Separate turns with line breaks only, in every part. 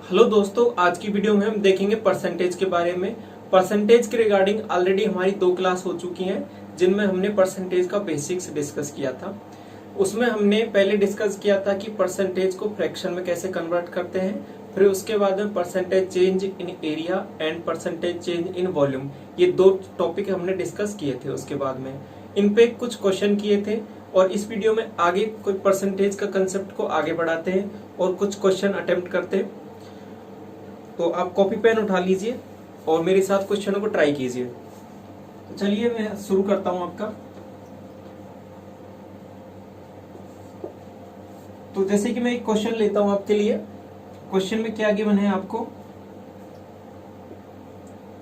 Hello दोस्तों, आज की वीडियो में हम देखेंगे परसेंटेज के बारे में। परसेंटेज के रिगार्डिंग ऑलरेडी हमारी 2 क्लास हो चुकी हैं जिनमें हमने परसेंटेज का बेसिक्स डिस्कस किया था। उसमें हमने पहले डिस्कस किया था कि परसेंटेज को फ्रैक्शन में कैसे कन्वर्ट करते हैं, फिर उसके बाद में percentage change in area and percentage change in volume, ये 2 टॉपिक हमने डिस्कस किए थे। उसके बाद में इन पे कुछ क्वेश्चन किए थे और इस वीडियो में आगे कोई परसेंटेज का कंसेप्ट को आगे बढ़ाते हैं और कुछ क्वेश्चन अटेम्प्ट करते हैं। तो आप कॉपी पेन उठा लीजिए और मेरे साथ क्वेश्चनों को ट्राई कीजिए। तो चलिए मैं शुरू करता हूं आपका। तो जैसे कि मैं एक क्वेश्चन लेता हूं आपके लिए। क्वेश्चन में क्या गिवन है आपको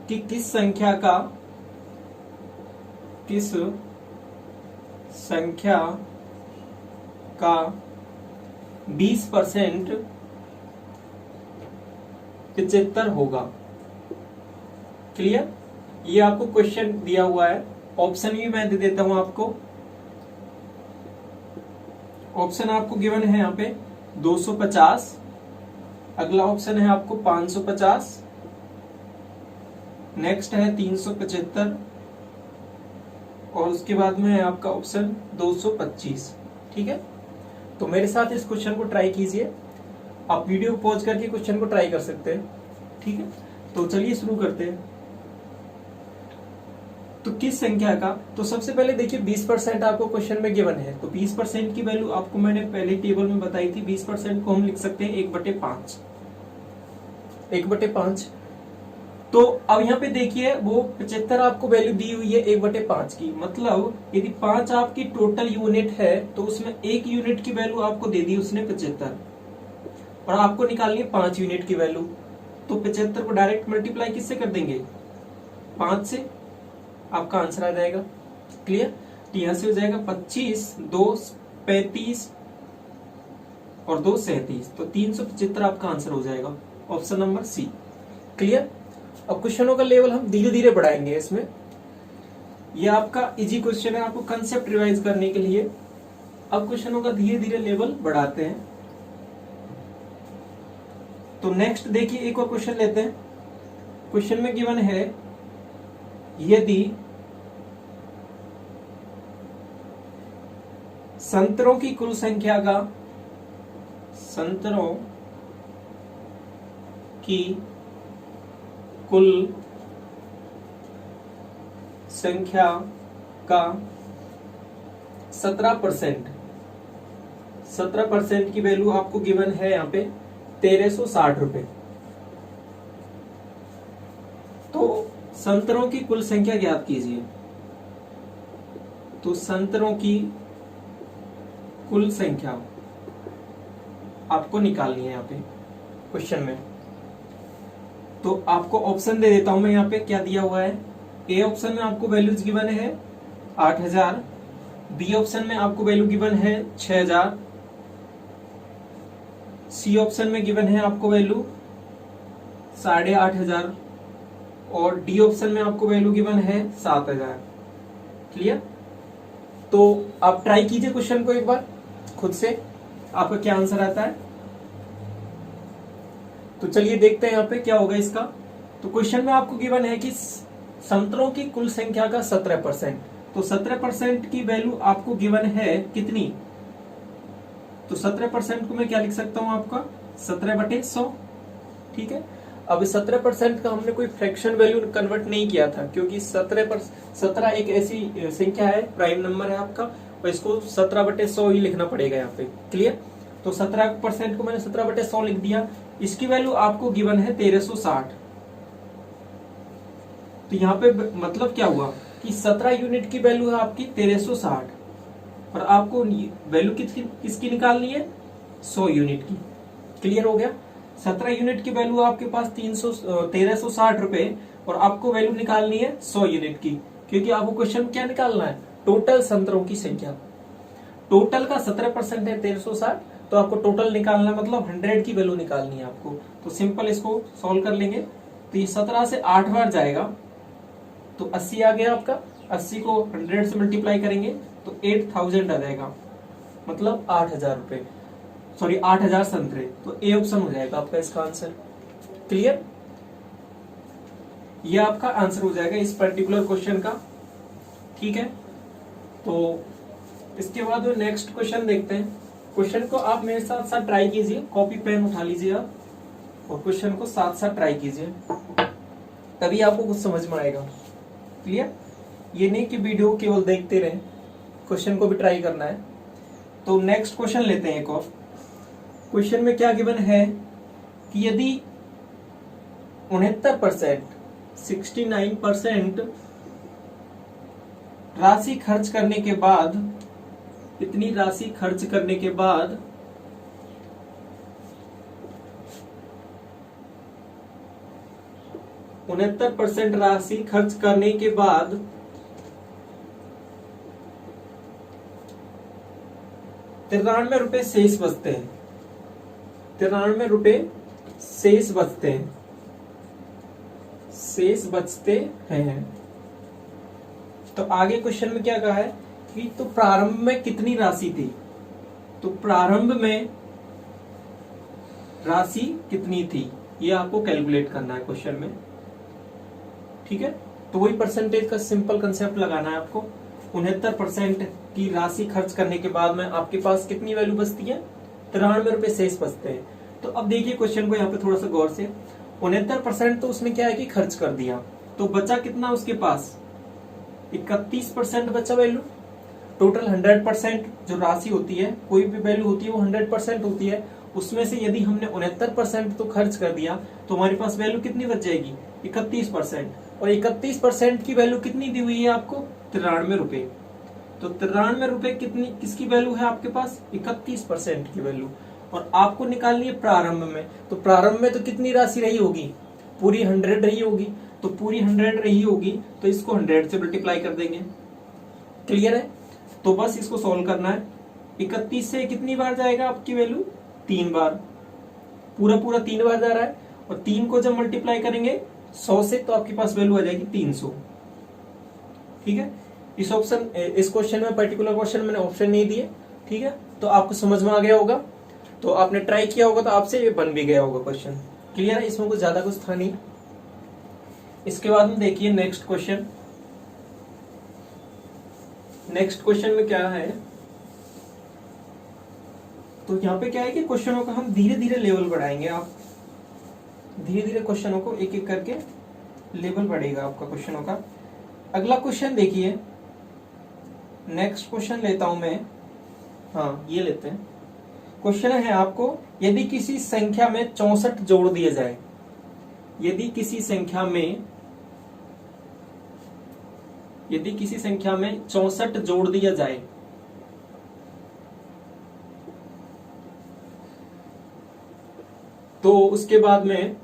कि किस संख्या का 20% 75 होगा। क्लियर? ये आपको क्वेश्चन दिया हुआ है। ऑप्शन भी मैं दे देता हूं आपको। ऑप्शन आपको गिवन है यहाँ पे 250, अगला ऑप्शन है आपको 550, नेक्स्ट है 375 और उसके बाद में है आपका ऑप्शन 225। ठीक है, तो मेरे साथ इस क्वेश्चन को ट्राई कीजिए। आप वीडियो पॉज करके क्वेश्चन को ट्राई कर सकते हैं। ठीक है, तो चलिए शुरू करते हैं। तो किस संख्या का, तो सबसे पहले देखिए 20% आपको क्वेश्चन में गिवन है। तो 20% की वैल्यू आपको मैंने पहले टेबल में बताई थी। 20% को हम लिख सकते हैं 1/5। 1/5। तो अब यहाँ पे देखिए वो 75 आपको वैल्यू दी हुई है 1/5 की। मतलब यदि 5 आपकी टोटल यूनिट है तो उसमें 1 यूनिट की वैल्यू आपको दे दी उसने 75 और आपको निकालनी है 5 यूनिट की वैल्यू। तो 75 को डायरेक्ट मल्टीप्लाई किससे कर देंगे? 5 से। आपका आंसर आ जाएगा। क्लियर? तो यहां से हो जाएगा 25, 2 35 और 2 37। तो 375 आपका आंसर हो जाएगा। Option number C. क्लियर? अब क्वेश्चनों का लेवल हम धीरे धीरे बढ़ाएंगे इसमें। ये आपका इजी क्वेश्चन है, आपको कंसेप्ट रिवाइज करने के लिए। अब क्वेश्चनों का धीरे धीरे लेवल बढ़ाते हैं। तो नेक्स्ट देखिए एक और क्वेश्चन लेते हैं। क्वेश्चन में गिवन है यदि संतरों की कुल संख्या का संतरों की कुल संख्या का 17% की वैल्यू आपको गिवन है यहाँ पे 1360 रुपए। तो संतरों की कुल संख्या ज्ञात कीजिए। तो संतरों की कुल संख्या आपको निकालनी है यहाँ पे क्वेश्चन में। तो आपको ऑप्शन दे देता हूं मैं यहाँ पे। क्या दिया हुआ है? ए ऑप्शन में आपको वैल्यूज गिवन है 8000, बी ऑप्शन में आपको वैल्यू गिवन है 6000, सी ऑप्शन में गिवन है आपको वैल्यू 8500 और डी ऑप्शन में आपको वैल्यू गिवन है 7000। क्लियर? तो आप ट्राई कीजिए क्वेश्चन को एक बार खुद से, आपका क्या आंसर आता है। तो चलिए देखते हैं यहाँ पे क्या होगा इसका। तो क्वेश्चन में आपको गिवन है कि संतरों की कुल संख्या का 17%। तो 17% की वैल्यू आपको गिवन है कितनी? तो 17% को मैं क्या लिख सकता हूं आपका 17/100। ठीक है, अब 17% का हमने कोई फ्रैक्शन वैल्यू कन्वर्ट नहीं किया था क्योंकि 17 एक ऐसी संख्या है, प्राइम नंबर है आपका, और इसको 17/100 ही लिखना पड़ेगा यहाँ पे। क्लियर? तो 17% को मैंने 17/100 लिख दिया। इसकी वैल्यू आपको गिवन है 1360। तो यहाँ पे मतलब क्या हुआ कि 17 यूनिट की वैल्यू है आपकी 1360 और आपको वैल्यू किसकी निकालनी है? 100 यूनिट की। क्लियर हो गया? 17 यूनिट की वैल्यू आपके पास 1360 रुपए और आपको वैल्यू निकालनी है 100 यूनिट की, क्योंकि आपको क्वेश्चन क्या निकालना है? टोटल संतरों की संख्या। टोटल का 17% है 1360, तो आपको टोटल निकालना मतलब 100 की वैल्यू निकालनी है आपको। तो सिंपल इसको सॉल्व कर लेंगे। तो ये 17 से 8 बार जाएगा तो 80 आ गया आपका। 80 को 100 से मल्टीप्लाई करेंगे तो 8000 आ जाएगा, मतलब 8000 रुपए, सॉरी 8000 संतरे। तो ए ऑप्शन हो जाएगा आपका इसका आंसर। क्लियर? ये आपका आंसर हो जाएगा इस पर्टिकुलर क्वेश्चन का। ठीक है, तो इसके बाद नेक्स्ट क्वेश्चन देखते हैं। क्वेश्चन को आप मेरे साथ साथ ट्राई कीजिए, कॉपी पेन उठा लीजिए आप और क्वेश्चन को साथ साथ ट्राई कीजिए, तभी आपको कुछ समझ में आएगा। क्लियर? ये नहीं कि वीडियो केवल देखते रहें, क्वेश्चन को भी ट्राई करना है। तो नेक्स्ट क्वेश्चन लेते हैं एक और। क्वेश्चन में क्या गिवन है कि यदि 69% 69% राशि खर्च करने के बाद, इतनी राशि खर्च करने के बाद 69% राशि खर्च करने के बाद 93 रुपए शेष बचते हैं, 93 रुपए शेष बचते हैं, शेष बचते हैं। तो आगे क्वेश्चन में क्या कहा है कि तो प्रारंभ में कितनी राशि थी, तो प्रारंभ में राशि कितनी थी ये आपको कैलकुलेट करना है क्वेश्चन में। ठीक है, तो वही परसेंटेज का सिंपल कंसेप्ट लगाना है आपको। 69% की राशि खर्च करने के बाद में आपके पास कितनी वैल्यू बचती है, 93 रुपए शेष बचते हैं। तो अब देखिए क्वेश्चन को यहाँ पे थोड़ा सा गौर से। 69% तो उसने क्या है कि खर्च कर दिया, तो बचा कितना उसके पास, 31% बचा वैल्यू। टोटल 100% जो राशि होती है, कोई भी वैल्यू होती है वो 100% होती है, उसमें से यदि हमने 69% तो खर्च कर दिया तो हमारे पास वैल्यू कितनी बच जाएगी, 31%। और 31% की वैल्यू कितनी दी हुई है आपको, 93 रुपए। तो 93 रुपए कितनी, किसकी वैल्यू है आपके पास, 31% की वैल्यू। और आपको निकालनी है प्रारंभ में, तो प्रारंभ में तो कितनी राशि रही होगी, पूरी 100 रही होगी। तो पूरी 100 रही होगी तो इसको 100 से मल्टीप्लाई कर देंगे। क्लियर है? तो बस इसको सॉल्व करना है। 31 से कितनी बार जाएगा आपकी वैल्यू, 3 बार, पूरा पूरा 3 बार जा रहा है। और 3 को जब मल्टीप्लाई करेंगे 100 से तो आपके पास वैल्यू आ जाएगी 300। ठीक है, इस ऑप्शन, इस क्वेश्चन में, पर्टिकुलर क्वेश्चन मैंने ऑप्शन नहीं दिए। ठीक है, तो आपको समझ में आ गया होगा, तो आपने ट्राई किया होगा तो आपसे ये बन भी गया होगा क्वेश्चन। क्लियर है? इसमें कुछ ज्यादा कुछ था नहीं। इसके बाद में देखिए नेक्स्ट क्वेश्चन। नेक्स्ट क्वेश्चन में क्या है, तो यहाँ पे क्या है कि क्वेश्चनों का हम धीरे धीरे लेवल बढ़ाएंगे। आप धीरे धीरे क्वेश्चनों को एक एक करके लेवल बढ़ेगा आपका क्वेश्चनों का। अगला क्वेश्चन देखिए, नेक्स्ट क्वेश्चन लेता हूं मैं, हाँ ये लेते हैं। क्वेश्चन है आपको, यदि किसी संख्या में 64 जोड़ दिए जाए, यदि किसी संख्या में 64 जोड़ दिया जाए तो उसके बाद में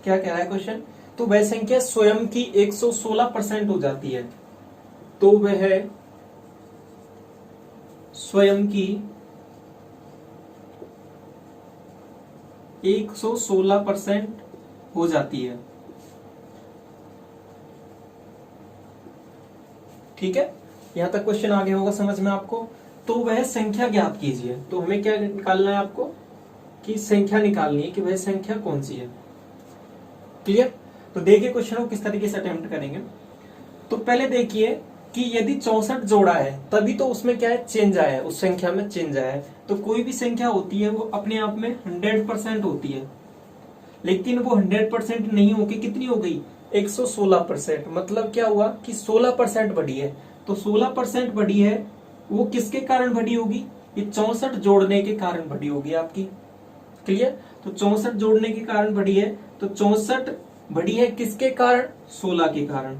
क्या कह रहा है क्वेश्चन, तो वह संख्या स्वयं की 116% हो जाती है। तो वह स्वयं की 116% हो जाती है। ठीक है, यहां तक क्वेश्चन आगे होगा समझ में आपको। तो वह संख्या ज्ञात कीजिए, तो हमें क्या निकालना है आपको, कि संख्या निकालनी है कि वह संख्या कौन सी है। क्लियर? तो देखिए क्वेश्चन को किस तरीके से अटेम्प्ट करेंगे। तो पहले देखिए कि यदि 64 जोड़ा है तभी तो उसमें क्या है, चेंज आया है, उस संख्या में चेंज आया है। तो कोई भी संख्या होती है वो अपने आप में 100% होती है, लेकिन वो 100% नहीं होगी, कितनी हो गई, 116%। मतलब क्या हुआ कि 16% बढ़ी है। तो 16% बढ़ी है, वो किसके कारण बढ़ी होगी, ये 64 जोड़ने के कारण बढ़ी होगी आपकी। क्लियर? तो 64 जोड़ने के कारण बढ़ी है, तो 64 बढ़ी है किसके कारण, 16 के कारण।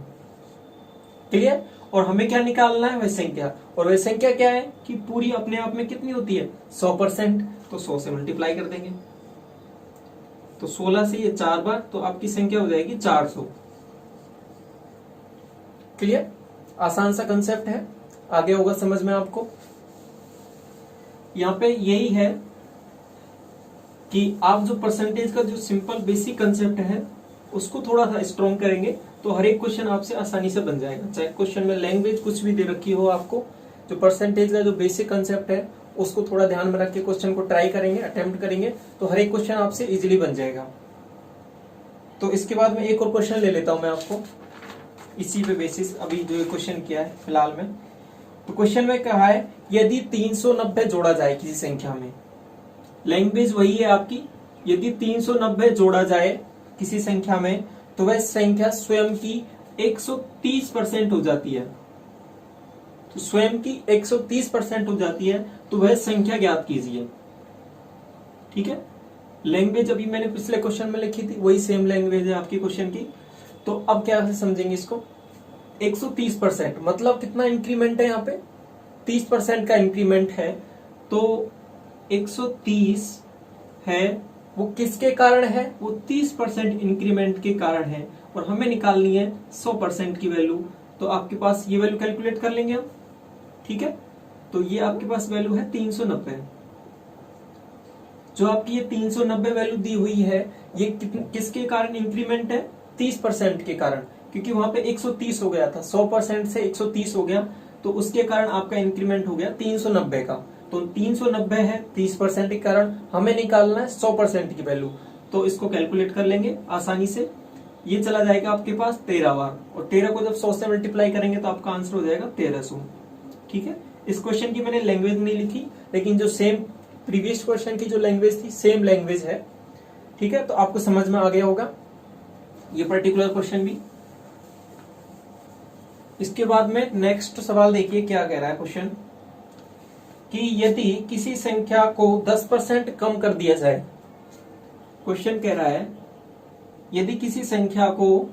क्लियर? और हमें क्या निकालना है, वह संख्या। और वह संख्या क्या है कि पूरी अपने आप में कितनी होती है, 100%। तो 100 से मल्टीप्लाई कर देंगे, तो 16 से ये 4 बार, तो आपकी संख्या हो जाएगी 400। क्लियर? आसान सा कंसेप्ट है, आगे होगा समझ में आपको। यहाँ पे यही है कि आप जो परसेंटेज का जो सिंपल बेसिक कंसेप्ट है उसको थोड़ा सा स्ट्रॉन्ग करेंगे तो हर एक क्वेश्चन आपसे आसानी से बन जाएगा। चाहे क्वेश्चन में लैंग्वेज कुछ भी दे रखी हो, आपको जो परसेंटेज का जो बेसिक कंसेप्ट है उसको थोड़ा ध्यान में रख के क्वेश्चन को ट्राई करेंगे, अटेम्प्ट करेंगे, तो हर एक क्वेश्चन आपसे इजीली बन जाएगा। तो इसके बाद में एक और क्वेश्चन ले लेता हूं मैं आपको इसी पे बेसिस, अभी जो क्वेश्चन किया है फिलहाल में। तो क्वेश्चन में कहा है यदि 390 जोड़ा जाए किसी संख्या में, लैंग्वेज वही है आपकी, यदि 390 जोड़ा जाए किसी संख्या में तो वह संख्या स्वयं की 130% हो जाती है। तो स्वयं की 130% हो जाती है तो वह संख्या ज्ञात कीजिए। ठीक है, लैंग्वेज अभी मैंने पिछले क्वेश्चन में लिखी थी, वही सेम लैंग्वेज है आपकी क्वेश्चन की। तो अब क्या समझेंगे इसको, 130% मतलब कितना इंक्रीमेंट है यहाँ पे, 30% का इंक्रीमेंट है। तो 130 है वो किसके कारण है, वो 30% इंक्रीमेंट के कारण है, और हमें निकालनी है 100% की वैल्यू। तो आपके पास ये वैल्यू कैलकुलेट कर लेंगे हम। ठीक है, तो ये आपके पास वैल्यू है 390। जो आपकी ये 390 वैल्यू दी हुई है ये किसके कारण इंक्रीमेंट है, 30% के कारण, क्योंकि वहां पे 130 हो गया था, 100% से 130 हो गया, तो उसके कारण आपका इंक्रीमेंट हो गया 390 का। तो 390 है 30% के कारण, हमें निकालना है 100% की वैल्यू। तो इसको कैलकुलेट कर लेंगे आसानी से, ये चला जाएगा आपके पास 13 बार, और 13 को जब 100 से मल्टीप्लाई करेंगे तो आपका आंसर हो जाएगा 1300। ठीक है, इस क्वेश्चन की मैंने लैंग्वेज नहीं लिखी, लेकिन जो सेम प्रीवियस क्वेश्चन की जो लैंग्वेज थी सेम लैंग्वेज है। ठीक है, तो आपको समझ में आ गया होगा ये पर्टिकुलर क्वेश्चन भी। इसके बाद में नेक्स्ट सवाल देखिए क्या कह रहा है क्वेश्चन, कि यदि किसी संख्या को 10% कम कर दिया जाए, क्वेश्चन कह रहा है यदि किसी संख्या को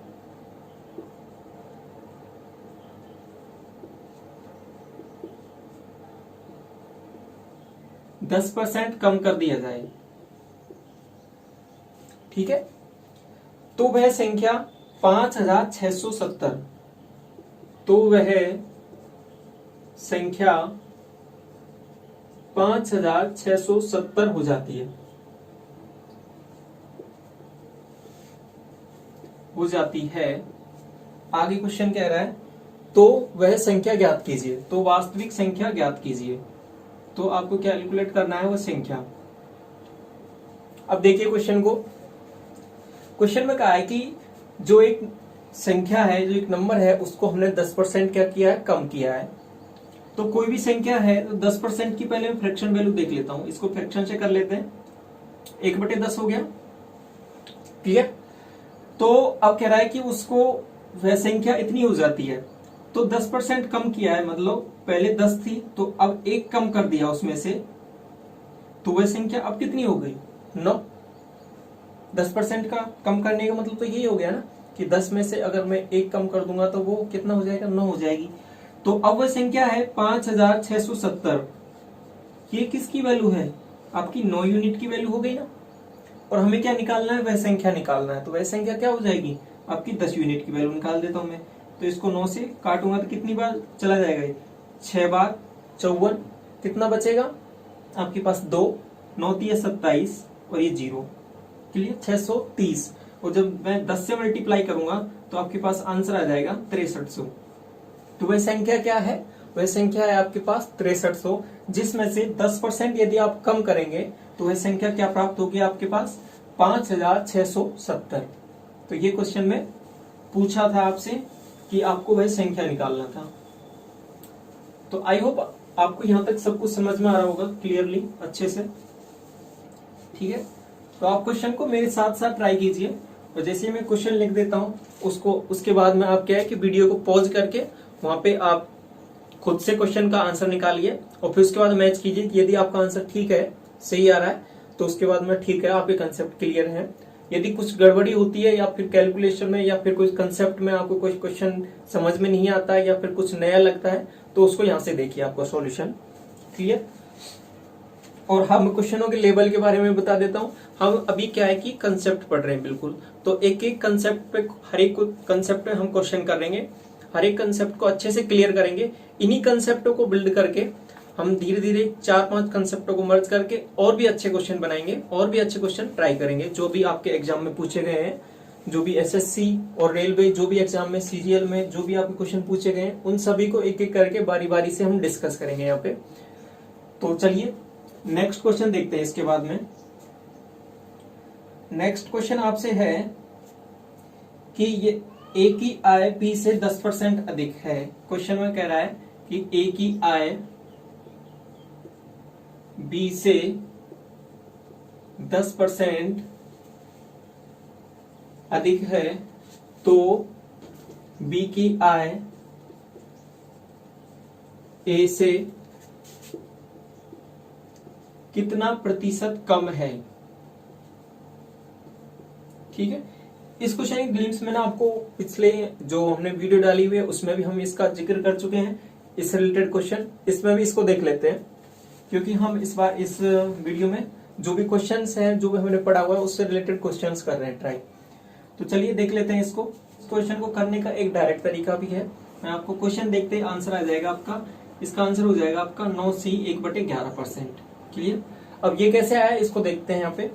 10% कम कर दिया जाए, ठीक है, तो वह संख्या 5670, तो वह संख्या 5670 हो जाती है, आगे क्वेश्चन कह रहा है तो वह संख्या ज्ञात कीजिए, तो वास्तविक संख्या ज्ञात कीजिए। तो आपको कैलकुलेट करना है वो संख्या। अब देखिए क्वेश्चन को, क्वेश्चन में कहा है कि जो एक संख्या है, जो एक नंबर है, उसको हमने 10% क्या किया है, कम किया है। तो कोई भी संख्या है तो 10% की पहले मैं फ्रैक्शन वैल्यू देख लेता हूं, इसको फ्रैक्शन से कर लेते हैं, 1/10 हो गया, क्लियर। तो अब कह रहा है कि उसको वह संख्या इतनी हो जाती है, तो 10% कम किया है, मतलब पहले 10 थी तो अब 1 कम कर दिया उसमें से, तो वह संख्या अब कितनी हो गई, 9। 10% का कम करने का मतलब तो यही हो गया ना कि 10 में से अगर मैं 1 कम कर दूंगा तो वो कितना हो जाएगा, 9 हो जाएगी। तो अब वह संख्या है 5670, ये किसकी वैल्यू है, आपकी 9 यूनिट की वैल्यू हो गई ना, और हमें क्या निकालना है, वह संख्या निकालना है। तो वह संख्या क्या हो जाएगी, आपकी 10 यूनिट की वैल्यू निकाल देता हूं मैं। तो इसको 9 से काटूंगा तो कितनी बार चला जाएगा, 6 बार 54, कितना बचेगा आपके पास 2, 9 3 27 और ये 0, क्लियर, 630। और जब मैं 10 से मल्टीप्लाई करूंगा तो आपके पास आंसर आ जाएगा 6300। तो वह संख्या क्या है, वह संख्या है आपके पास 6300, जिसमें से 10% यदि आप कम करेंगे तो वह संख्या क्या प्राप्त होगी आपके पास, 5670। तो ये क्वेश्चन में पूछा था आपसे कि आपको वह संख्या निकालना था। तो आई होप आपको यहां तक सब कुछ समझ में आ रहा होगा क्लियरली, अच्छे से, ठीक है। तो आप क्वेश्चन को मेरे साथ साथ ट्राई कीजिए, और जैसे मैं क्वेश्चन लिख देता हूं उसको, उसके बाद में आप क्या है कि वीडियो को पॉज करके वहां पे आप खुद से क्वेश्चन का आंसर निकालिए, और फिर उसके बाद मैच कीजिए। यदि आपका आंसर ठीक है, सही आ रहा है, तो उसके बाद में ठीक है, आपके कंसेप्ट क्लियर है। यदि कुछ गड़बड़ी होती है या फिर कैलकुलेशन में या फिर कोई कंसेप्ट में आपको कोई क्वेश्चन समझ में नहीं आता है या फिर कुछ नया लगता है, तो उसको यहाँ से देखिए, आपको सॉल्यूशन क्लियर। और हम क्वेश्चनों के लेवल के बारे में बता देता हूँ। हम अभी क्या है कि कंसेप्ट पढ़ रहे हैं बिल्कुल, तो एक एक कंसेप्ट पे, हर एक कंसेप्ट पे हम क्वेश्चन करेंगे, हर एक कंसेप्ट को अच्छे से क्लियर करेंगे। इन्हीं कंसेप्टों को बिल्ड करके हम धीरे धीरे 4-5 कंसेप्टों को मर्ज करके और भी अच्छे क्वेश्चन बनाएंगे, और भी अच्छे क्वेश्चन ट्राई करेंगे, जो भी आपके एग्जाम में पूछे गए हैं, जो भी एसएससी और रेलवे, जो भी एग्जाम में, सीजीएल में जो भी आपके क्वेश्चन पूछे गए हैं, उन सभी को एक एक करके बारी बारी से हम डिस्कस करेंगे यहाँ पे। तो चलिए नेक्स्ट क्वेश्चन देखते हैं। इसके बाद में नेक्स्ट क्वेश्चन आपसे है कि ये ए की आय बी से 10% अधिक है। क्वेश्चन में कह रहा है कि ए की आय बी से 10% अधिक है तो बी की आय ए से कितना प्रतिशत कम है। ठीक है, इस क्वेश्चन की ग्लिम्स में ना आपको पिछले जो हमने वीडियो डाली हुई है उसमें भी हम इसका जिक्र कर चुके हैं, इससे रिलेटेड क्वेश्चन, इसमें भी इसको देख लेते हैं, क्योंकि हम इस बार इस वीडियो में जो भी क्वेश्चंस हैं जो भी हमने पढ़ा हुआ है उससे रिलेटेड क्वेश्चंस कर रहे हैं ट्राई। तो चलिए देख लेते हैं इसको। इस क्वेश्चन को करने का एक डायरेक्ट तरीका भी है। मैं आपको क्वेश्चन देखते ही आंसर आ जाएगा आपका। इसका आंसर हो जाएगा आपका 9C 1/11%। क्लियर। अब ये कैसे आया इसको देखते हैं यहाँ पे।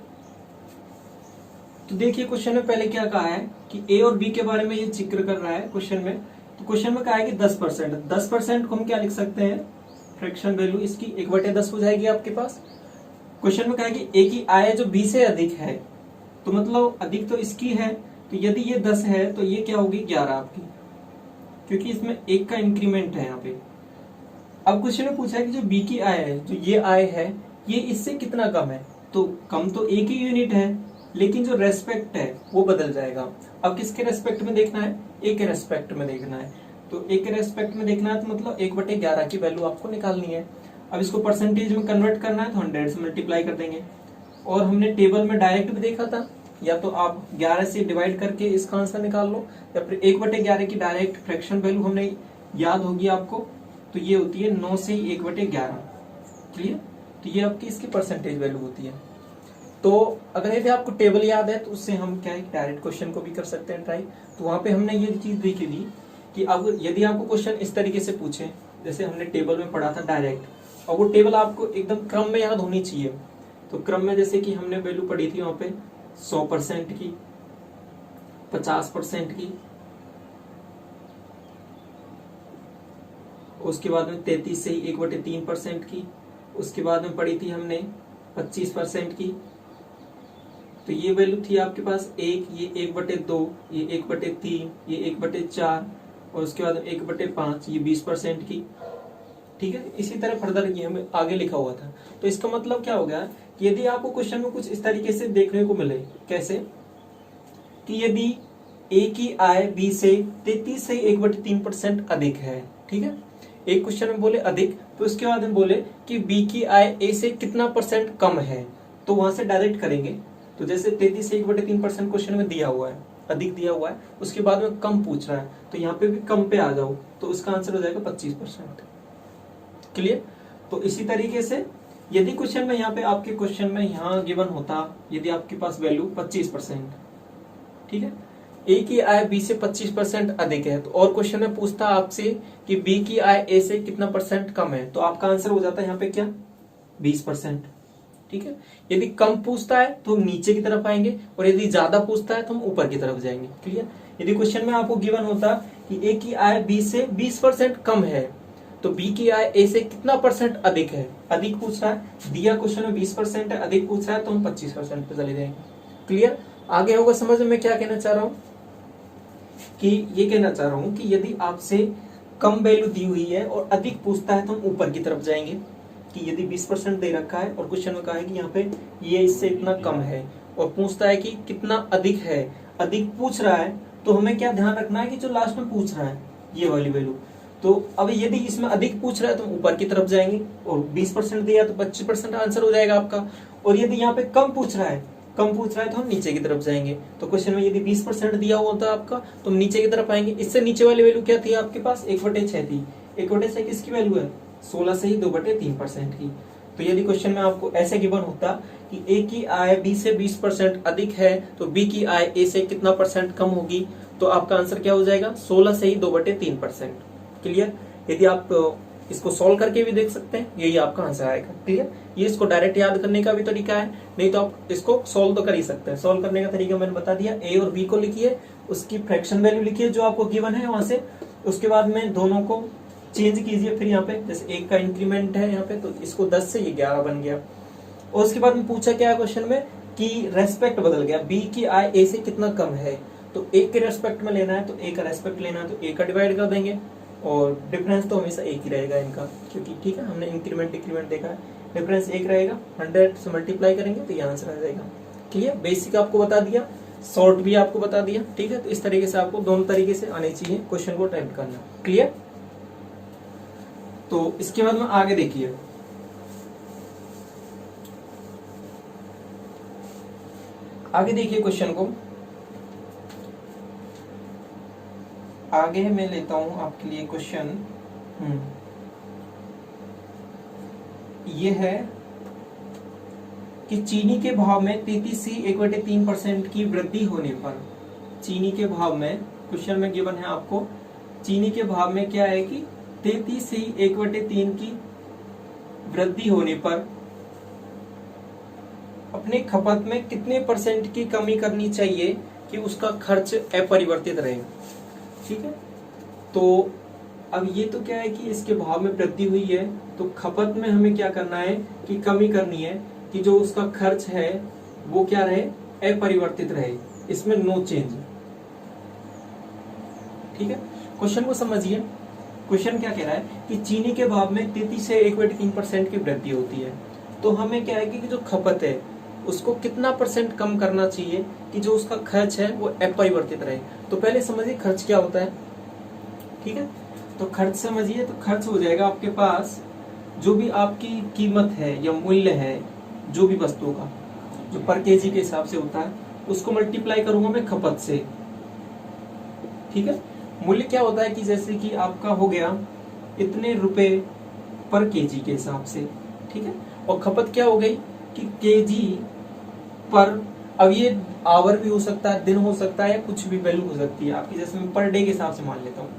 तो देखिए क्वेश्चन में पहले क्या कहा है कि ए और बी के बारे में ये जिक्र कर रहा है क्वेश्चन में। तो क्वेश्चन में कहा है कि 10%, 10% को हम क्या लिख सकते हैं, फ्रैक्शन वैल्यू इसकी 1/10 हो जाएगी आपके पास। क्वेश्चन में कहा है कि ए की आय जो बी से अधिक है, तो मतलब अधिक तो इसकी है, तो यदि ये 10 है तो ये क्या होगी 11 आपकी, क्योंकि इसमें 1 का इंक्रीमेंट है यहाँ पे। अब क्वेश्चन में पूछा है कि जो बी की आय है, जो ये आय है, ये इससे कितना कम है। तो कम तो एक ही यूनिट है, लेकिन जो रेस्पेक्ट है वो बदल जाएगा। अब किसके रेस्पेक्ट में देखना है, ए के रेस्पेक्ट में देखना है। तो ए के रेस्पेक्ट में देखना है तो मतलब 1/11 की वैल्यू आपको निकालनी है। अब इसको परसेंटेज में कन्वर्ट करना है तो 100 से मल्टीप्लाई कर देंगे। और हमने टेबल में डायरेक्ट भी देखा था, या तो आप 11 से डिवाइड करके इसका आंसर निकाल लो, या फिर 1/11 की डायरेक्ट फ्रैक्शन वैल्यू हमने याद होगी आपको, तो ये होती है 9 से 1/11। क्लियर। तो ये आपकी इसकी परसेंटेज वैल्यू होती है। तो अगर यदि आपको टेबल याद है तो उससे हम क्या है डायरेक्ट क्वेश्चन को भी कर सकते हैं ट्राई। तो वहां पे हमने ये चीज देखी थी कि अब यदि आपको क्वेश्चन इस तरीके से पूछे, जैसे हमने टेबल में पढ़ा था डायरेक्ट, और वो टेबल आपको एकदम क्रम में याद होनी चाहिए। तो क्रम में जैसे कि हमने वैल्यू पढ़ी थी वहां पे 100% की, 50% की, उसके बाद में 33 से 1/3% की, उसके बाद में पढ़ी थी हमने 25% की। तो ये वैल्यू थी आपके पास 1, ये 1/2, ये 1/3, ये 1/4, और उसके बाद 1/5, ये 20% की। ठीक है, इसी तरह फर्दर ये हमें आगे लिखा हुआ था। तो इसका मतलब क्या हो गया कि यदि आपको क्वेश्चन में कुछ इस तरीके से देखने को मिले, कैसे कि यदि ए की आय बी से 33 से 1/3% अधिक है। ठीक है, एक क्वेश्चन में बोले अधिक, तो उसके बाद हम बोले कि बी की आय ए से कितना परसेंट कम है, तो वहां से डायरेक्ट करेंगे। तो जैसे 33 से 1/3% क्वेश्चन में दिया हुआ है, अधिक दिया हुआ है, उसके बाद में कम पूछ रहा है, तो यहाँ पे भी कम पे आ जाओ, तो उसका आंसर हो जाएगा 25%। क्लियर। तो इसी तरीके से यदि क्वेश्चन में यहाँ पे आपके क्वेश्चन में यहाँ गिवन होता, यदि आपके पास वैल्यू 25%, ठीक है, ए की आय बी से 25% अधिक है, तो और क्वेश्चन में पूछता आपसे कि बी की आय ए से कितना परसेंट कम है, तो आपका आंसर हो जाता है यहाँ पे क्या 20%। ठीक है, यदि कम पूछता है तो हम नीचे की तरफ आएंगे, और यदि ज्यादा पूछता है तो हम ऊपर की तरफ जाएंगे। क्लियर। यदि क्वेश्चन में आपको गिवन होता कि ए की आय बी से 20% कम है, तो बी की आय ए से कितना परसेंट अधिक है, अधिक पूछ रहा है, दिया क्वेश्चन में 20% है, अधिक पूछ रहा है, तो हम 25% पे चले जाएंगे। क्लियर। आगे होगा समझ में मैं क्या कहना चाह रहा हूं, कि ये कहना चाह रहा हूं कि यदि आपसे कम वैल्यू दी हुई है और अधिक पूछता है तो हम ऊपर की तरफ जाएंगे, कि यदि 20% दे रखा है और क्वेश्चन में कहा है कि यहाँ पे ये इससे इतना कम है, और पूछता है कि कितना अधिक है, अधिक पूछ रहा है, तो हमें क्या ध्यान रखना है कि जो लास्ट में पूछ रहा है ये वाली वैल्यू। तो अब यदि इसमें अधिक पूछ रहा है तो हम ऊपर की तरफ जाएंगे, और 20% दिया तो 25% आंसर हो जाएगा आपका। और यदि यहाँ पे कम पूछ रहा है तो हम नीचे की तरफ जाएंगे। तो क्वेश्चन में यदि 20% दिया हुआ था आपका, तो हम नीचे की तरफ आएंगे। इससे नीचे वाली वैल्यू क्या थी आपके पास, 1/6 थी। 1/6 किसकी वैल्यू है, 16 से ही 2/3% की। तो यदि क्वेश्चन में आपको ऐसे गिवन होता कि ए की आय बी से 20% अधिक है, तो बी की आय ए से कितना परसेंट कम होगी, तो आपका आंसर क्या हो जाएगा 16 से ही 2/3%। क्लियर। यदि आप इसको सॉल्व करके भी देख सकते हैं, यही आपका आंसर आएगा। क्लियर। ये इसको डायरेक्ट याद करने का भी तरीका है, नहीं तो आप इसको सॉल्व तो कर ही सकते हैं। सॉल्व करने का तरीका मैंने बता दिया, ए और बी को लिखिए, उसकी फ्रैक्शन वैल्यू लिखिए जो आपको गिवन है वहां से, उसके बाद में दोनों को चेंज कीजिए। फिर यहाँ पे जैसे 1 का इंक्रीमेंट है यहाँ पे, तो इसको 10 से ये 11 बन गया। और उसके बाद में पूछा क्या है क्वेश्चन में कि रेस्पेक्ट बदल गया, बी की आय ए से कितना कम है, तो एक के रेस्पेक्ट में लेना है तो ए का रेस्पेक्ट लेना है तो ए का डिवाइड कर देंगे, और डिफरेंस तो हमेशा एक ही रहेगा इनका, क्योंकि ठीक है हमने इंक्रीमेंट डिक्रीमेंट देखा है, डिफरेंस एक रहेगा, 100 से मल्टीप्लाई करेंगे तो ये आंसर आ जाएगा। क्लियर, बेसिक आपको बता दिया, शॉर्ट भी आपको बता दिया, ठीक है। तो इस तरीके से आपको दोनों तरीके से आने चाहिए क्वेश्चन को अटेम्प्ट करना। क्लियर, तो इसके बाद में आगे देखिए, आगे देखिए क्वेश्चन को, आगे मैं लेता हूं आपके लिए क्वेश्चन। ये है कि चीनी के भाव में 33.3% की वृद्धि होने पर, चीनी के भाव में क्वेश्चन में गिवन है आपको, चीनी के भाव में क्या है कि 33.3 की वृद्धि होने पर अपने खपत में कितने परसेंट की कमी करनी चाहिए कि उसका खर्च अपरिवर्तित रहे। ठीक है, तो अब ये तो क्या है कि इसके भाव में वृद्धि हुई है, तो खपत में हमें क्या करना है कि कमी करनी है कि जो उसका खर्च है वो क्या रहे, अपरिवर्तित रहे, इसमें नो चेंज। ठीक है, क्वेश्चन को समझिए। क्वेश्चन क्या कह रहा है कि चीनी के भाव में 33 से 1/3% की वृद्धि होती है, तो हमें क्या है कि जो खपत है उसको कितना परसेंट कम करना चाहिए कि जो उसका खर्च है वो अपरिवर्तित रहे। तो पहले समझिए खर्च क्या होता है। ठीक है, तो खर्च समझिए, तो खर्च हो जाएगा आपके पास जो भी आपकी कीमत है या मूल्य है जो भी वस्तुओं का, जो पर केजी के हिसाब से होता है, उसको मल्टीप्लाई करूंगा मैं खपत से। ठीक है, मूल्य क्या होता है कि जैसे कि आपका हो गया इतने रुपए पर केजी के हिसाब से। ठीक है, और खपत क्या हो गई कि केजी पर, अब ये आवर भी हो सकता है, दिन हो सकता है, या कुछ भी वैल्यू हो सकती है आपकी, जैसे मैं पर डे के हिसाब से मान लेता हूँ।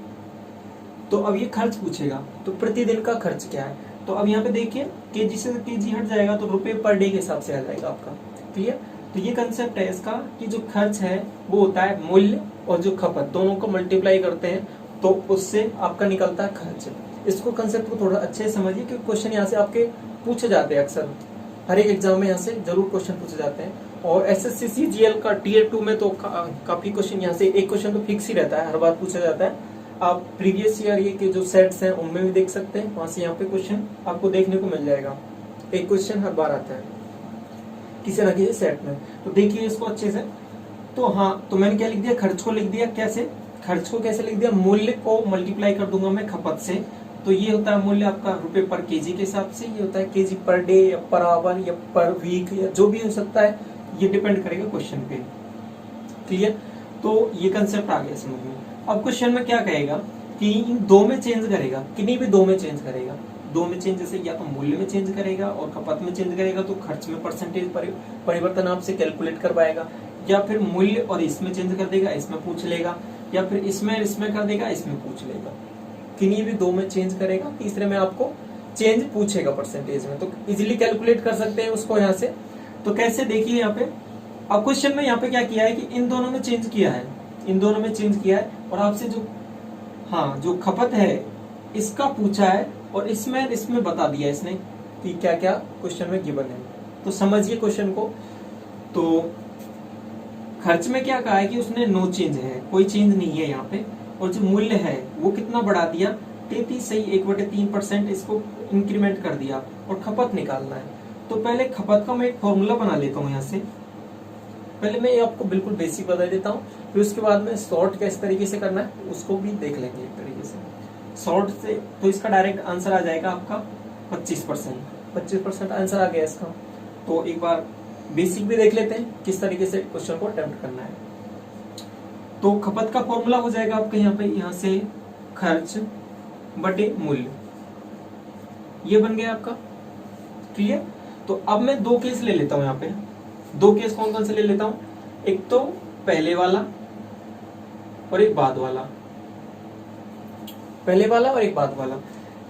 तो अब ये खर्च पूछेगा तो प्रतिदिन का खर्च क्या है, तो अब यहाँ पे देखिए केजी से केजी हट जाएगा तो रुपए पर डे के हिसाब से आ जाएगा आपका। क्लियर, तो ये कंसेप्ट है इसका कि जो खर्च है वो होता है मूल्य और जो खपत दोनों को मल्टीप्लाई करते हैं तो उससे आपका निकलता है खर्च। इसको कंसेप्ट को थोड़ा अच्छे से समझिए क्योंकि क्वेश्चन यहाँ से आपके पूछे जाते हैं, अक्सर हर एक एग्जाम में यहाँ से जरूर क्वेश्चन पूछे जाते हैं। और एसएससी सीजीएल का टीयर 2 में तो काफी क्वेश्चन यहाँ से, एक क्वेश्चन तो फिक्स ही रहता है, हर बार पूछा जाता है। आप प्रीवियस ईयर ये के जो सेट्स हैं उनमें भी देख सकते हैं, वहां से यहाँ पे क्वेश्चन आपको देखने को मिल जाएगा। एक क्वेश्चन हर बार आता है किसी न किसी सेट में, तो देखिए इसको अच्छे से। तो हाँ, तो मैंने क्या लिख दिया, खर्च को लिख दिया। कैसे, खर्च को कैसे लिख दिया, मूल्य को मल्टीप्लाई कर दूंगा मैं खपत से, तो ये होता है मूल्य आपका रुपए पर केजी के हिसाब से, ये होता है केजी पर डे या पर आवर या पर वीक या जो भी हो सकता है, ये डिपेंड करेगा क्वेश्चन पे। क्लियर, तो ये कंसेप्ट आ गया समझ में। अब क्वेश्चन में क्या कहेगा कि इन दो में चेंज करेगा, किन्हीं भी दो में चेंज करेगा। दो में चेंज जैसे या तो मूल्य में चेंज करेगा और खपत में चेंज करेगा, तो खर्च में परसेंटेज परिवर्तन आपसे कैलकुलेट करवाएगा, या फिर मूल्य और इसमें चेंज कर देगा, इसमें पूछ लेगा, या फिर इसमें कर देगा, इसमें पूछ लेगा। किन्हीं भी दो में चेंज करेगा, तीसरे में आपको चेंज पूछेगा परसेंटेज में, तो इजीली कैलकुलेट कर सकते हैं उसको यहाँ से। तो कैसे, देखिए यहाँ पे अब क्वेश्चन में यहाँ पे क्या किया है कि इन दोनों में चेंज किया है, इन दोनों में चेंज किया है, और आपसे जो जो खपत है इसका पूछा है, और इसमें बता दिया इसने कि क्या क्या क्वेश्चन में गिवन है। तो समझिए क्वेश्चन को। तो खर्च में क्या कहा है कि उसने नो चेंज है, कोई चेंज नहीं है यहाँ पे, और जो मूल्य है वो कितना बढ़ा दिया, 33 से 1/3% इसको इंक्रीमेंट कर दिया, और खपत निकालना है। तो पहले खपत का मैं एक फॉर्मूला बना लेता हूँ यहाँ से। पहले मैं आपको बिल्कुल बेसिक बता देता हूँ, फिर उसके बाद में शॉर्ट किस तरीके से करना है उसको भी देख लेंगे एक तरीके से। शॉर्ट से तो इसका डायरेक्ट आंसर आ जाएगा आपका 25% आंसर आ गया इसका। तो एक बार बेसिक भी देख लेते हैं किस तरीके से क्वेश्चन को अटेम्प्ट करना है। तो खपत का फॉर्मूला हो जाएगा आपके यहाँ से खर्च बटे मूल्य, ये बन गया आपका। क्लियर, तो अब मैं दो केस ले लेता हूँ यहाँ पे। दो केस कौन कौन से ले लेता हूँ, एक तो पहले वाला और एक बाद वाला, पहले वाला और एक बाद वाला।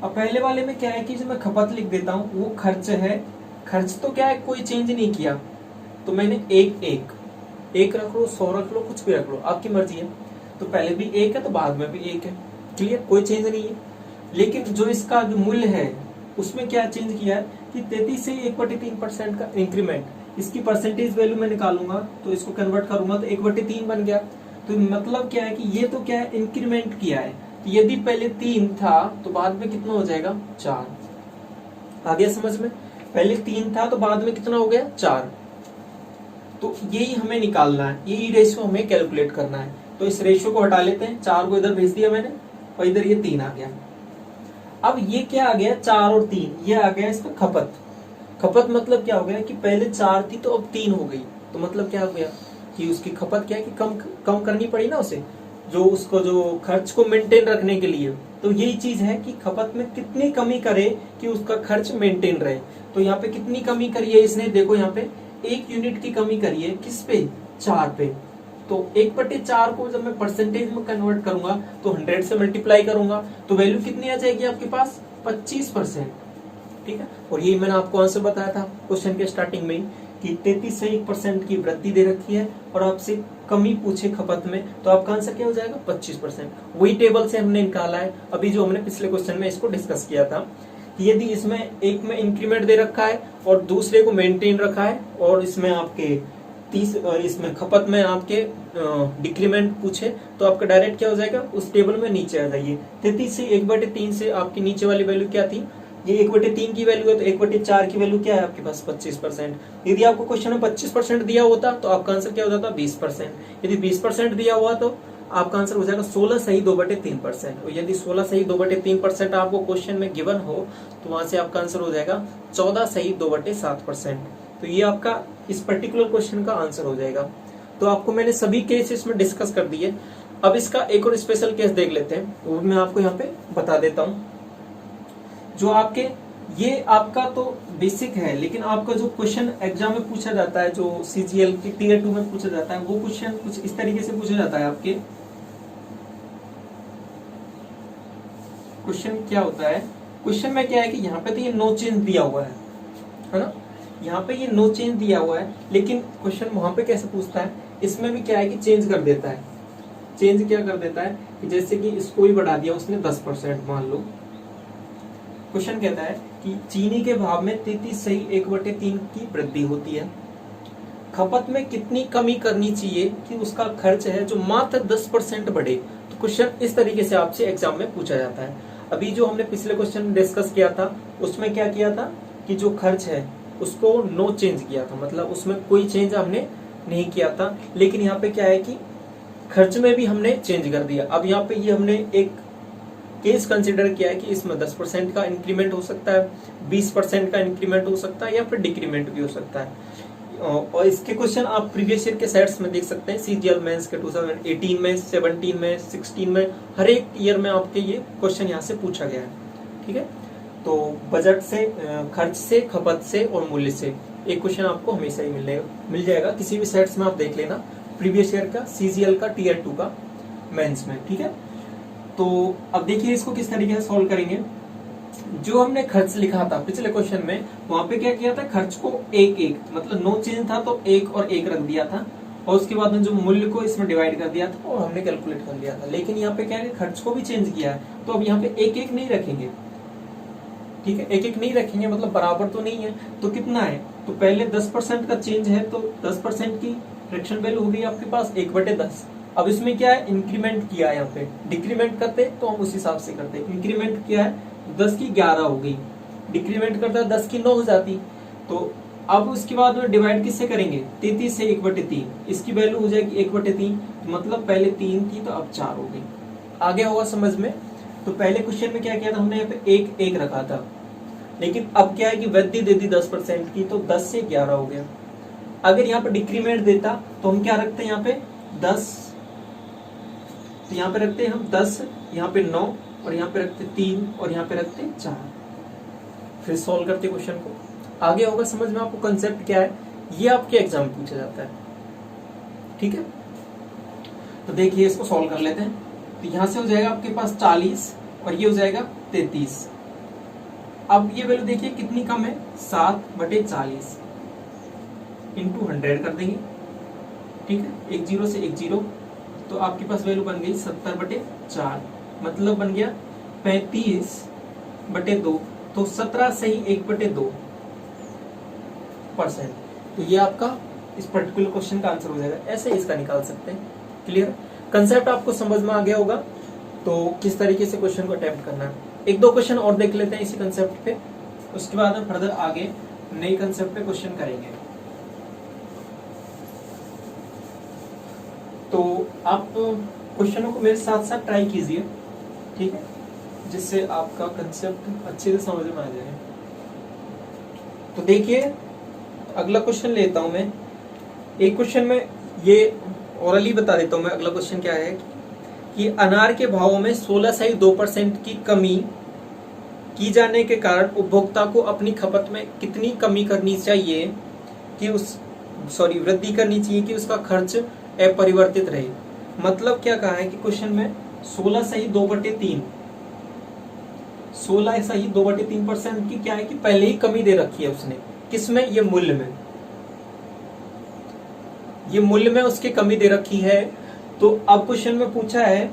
अब पहले वाले में क्या है कि जो मैं खपत लिख देता हूँ वो खर्च है, खर्च तो क्या है कोई चेंज नहीं किया, तो मैंने एक रख लो, 100 रख लो, कुछ भी रख लो, आपकी मर्जी है। तो पहले भी एक है तो बाद में भी एक है। क्लियर, कोई चेंज नहीं है। लेकिन जो इसका जो मूल्य है उसमें क्या चेंज किया है कि 33 से 1/3% का इंक्रीमेंट, इसकी परसेंटेज वैल्यू मैं निकालूंगा तो इसको कन्वर्ट करूंगा तो 1/3 बन गया। तो मतलब क्या है कि ये तो क्या है, इंक्रीमेंट किया है। तो यदि पहले 3 था तो बाद में कितना हो जाएगा, 4। आ गया समझ में? पहले 3 था तो बाद में कितना हो गया, 4। तो यही हमें निकालना है, यही रेशियो हमें कैलकुलेट करना है। तो इस रेशियो को हटा लेते हैं, 4 को इधर भेज दिया मैंने और इधर ये 3 आ गया। अब ये क्या आ गया, 4 और 3, ये आ गया इसका खपत। खपत मतलब क्या हो गया कि पहले 4 थी तो अब 3 हो गई। तो मतलब क्या हो गया कि उसकी खपत क्या है कि कम कम करनी पड़ी ना उसे, जो उसको जो खर्च को मेंटेन रखने के लिए। तो यही चीज है कि खपत में कितनी कमी करे कि उसका खर्च मेंटेन रहे। तो यहाँ पे कितनी कमी करी है इसने, देखो यहाँ पे 1 यूनिट की कमी करी है, किस पे, 4 पे। तो 1/4 को जब मैं परसेंटेज में कन्वर्ट करूंगा तो 100 से मल्टीप्लाई करूंगा तो वैल्यू कितनी आ जाएगी आपके पास, 25%। ठीक है, और यही मैंने आपको आंसर बताया था क्वेश्चन के स्टार्टिंग में कि 33 से 1% की वृद्धि दे रखी है और आपसे कमी पूछे खपत में, तो आपका आंसर क्या हो जाएगा, 25%। वही टेबल से हमने निकाला है अभी, जो हमने पिछले क्वेश्चन में इसको डिस्कस किया था कि यदि इसमें एक में इंक्रीमेंट दे रखा है और दूसरे को मेंटेन रखा है, और इसमें आपके इसमें खपत में आपके डिक्रीमेंट पूछे, तो आपका डायरेक्ट क्या हो जाएगा, उस टेबल में नीचे आ जाइए। 33 से 1/3 से आपकी नीचे वाली वैल्यू क्या थी, ये 1/3 की वैल्यू है, तो 1/4 की वैल्यू क्या है आपके पास, 25%। यदि आपको क्वेश्चन में 25% दिया होता तो आपका आंसर क्या हो जाता, 20%। यदि 20% दिया हुआ तो आपका आंसर हो जाएगा 16 सही 2/3%। और यदि 16 सही 2/3% आपको क्वेश्चन में गिवन हो तो वहां से आपका आंसर हो जाएगा 14 सही 2/7%। तो ये आपका इस पर्टिकुलर क्वेश्चन का आंसर हो जाएगा। तो आपको मैंने सभी केस इसमें डिस्कस कर दिए। अब इसका एक और स्पेशल केस देख लेते हैं, वो मैं आपको यहाँ पे बता देता हूँ। जो आपके ये आपका तो बेसिक है, लेकिन आपका जो क्वेश्चन एग्जाम में पूछा जाता है, जो CGL की Tier 2 में पूछा जाता है, वो क्वेश्चन कुछ इस तरीके से पूछा जाता है आपके। क्वेश्चन क्या होता है, क्वेश्चन में क्या है कि यहाँ पे तो ये नो चेंज दिया हुआ है ना, यहाँ पे ये नो चेंज दिया हुआ है, लेकिन क्वेश्चन वहां पे कैसे पूछता है, इसमें भी क्या है कि चेंज कर देता है। चेंज क्या कर देता है कि जैसे कि इसको ही बढ़ा दिया उसने 10% मान लो। क्वेश्चन कहता है कि चीनी के भाव में 33 सही 1/3 की वृद्धि होती है, खपत में कितनी कमी करनी चाहिए कि उसका खर्च है जो मात्र 10% बढ़े। तो क्वेश्चन इस तरीके से आपसे एग्जाम में पूछा जाता है। अभी जो हमने पिछले क्वेश्चन डिस्कस किया था उसमें क्या किया था कि जो खर्च है उसको नो चेंज किया था, मतलब उसमें कोई चेंज हमने नहीं किया था। लेकिन यहाँ पे क्या है कि खर्च में भी हमने चेंज कर दिया। अब यहाँ पे ये हमने एक केस कंसिडर किया है कि इसमें 10% का इंक्रीमेंट हो सकता है, 20% का इंक्रीमेंट हो सकता है, या फिर डिक्रीमेंट भी हो सकता है। और इसके क्वेश्चन आप प्रीवियस ईयर के सेट्स में देख सकते हैं, CGL मेंस के 2018 में, 17 में, 16 में, हर एक ईयर में आपके ये क्वेश्चन यहाँ से पूछा गया है। ठीक है, तो बजट से, खर्च से, खपत से और मूल्य से एक क्वेश्चन आपको हमेशा ही मिल जाएगा। किसी भी सेट्स में आप देख लेना, प्रीवियस ईयर का, CGL का, Tier 2 का मेंस में। ठीक है, तो अब देखिए इसको किस तरीके से सॉल्व करेंगे। जो हमने खर्च लिखा था पिछले क्वेश्चन में, वहां पे क्या किया था, खर्च को 1 मतलब नो चेंज था तो 1 और 1 रख दिया था, और उसके बाद में जो मूल्य को इसमें डिवाइड कर दिया था और हमने कैलकुलेट कर लिया था। लेकिन यहाँ पे क्या है, खर्च को भी चेंज किया है, तो अब यहाँ पे 1 नहीं रखेंगे। ठीक है, 1 नहीं रखेंगे, मतलब बराबर तो नहीं है, तो कितना है, तो पहले 10% का चेंज है, तो 10% की फ्रैक्शन वैल्यू हो गई आपके पास 1/10। अब इसमें क्या है, इंक्रीमेंट किया है, यहाँ पे डिक्रीमेंट करते तो हम उस हिसाब से करते। इंक्रीमेंट किया है 10 की 11 हो गई, डिक्रीमेंट करता 10 की 9 हो जाती। तो अब उसके बाद में डिवाइड किससे करेंगे, 33 से 1/3, इसकी वैल्यू हो जाएगी 1/3, मतलब पहले 3 थी तो अब 4 हो गई। आगे होगा समझ में। तो पहले क्वेश्चन में क्या किया था हमने, यहाँ पे 1 रखा था, लेकिन अब क्या है कि वृद्धि दे दी 10% की, तो 10 से 11 हो गया। अगर यहाँ पे डिक्रीमेंट देता तो हम क्या रखते हैं, यहाँ पे 10, तो यहाँ पे रखते हैं हम 10, यहाँ पे 9, और यहाँ पे रखते 3, और यहाँ पे रखते 4। फिर सॉल्व करते क्वेश्चन को। आगे होगा समझ में आपको कंसेप्ट क्या है, ये आपके एग्जाम में पूछा जाता है। ठीक है, तो देखिए इसको सॉल्व कर लेते हैं। तो यहां से हो जाएगा आपके पास 40 और ये हो जाएगा 33। अब ये वैल्यू देखिए कितनी कम है, 7/40 इंटू 100 कर देंगे। ठीक है, 1 0 से 1 0, तो आपके पास वैल्यू बन गई 70/4, मतलब बन गया 35/2, तो 17 सही 1/2%। तो ये आपका इस पर्टिकुलर क्वेश्चन का आंसर हो जाएगा। ऐसे इसका निकाल सकते हैं। क्लियर? कंसेप्ट आपको समझ में आ गया होगा। तो किस तरीके से क्वेश्चन को अटेम्प्ट करना है, एक दो क्वेश्चन और देख लेते हैं इसी कंसेप्ट पे, उसके बाद हम फर्दर आगे नए कंसेप्ट पे क्वेश्चन करेंगे। तो आप क्वेश्चनों को मेरे साथ साथ ट्राई कीजिए, ठीक है, जिससे आपका कंसेप्ट अच्छे से समझ में आ जाए। तो देखिए अगला क्वेश्चन लेता हूं मैं। एक क्वेश्चन में ये ओरली बता देता हूं मैं। अगला क्वेश्चन क्या है कि अनार के भावों में 16.2% की कमी की जाने के कारण उपभोक्ता को अपनी खपत में कितनी कमी करनी चाहिए कि वृद्धि करनी चाहिए कि उसका खर्च अपरिवर्तित रहे। मतलब क्या कहा है कि क्वेश्चन में 16.2/3% की क्या है कि पहले ही कमी दे रखी है उसने, किसमें? ये मूल्य में, ये मूल्य में उसकी कमी दे रखी है। तो अब क्वेश्चन में पूछा है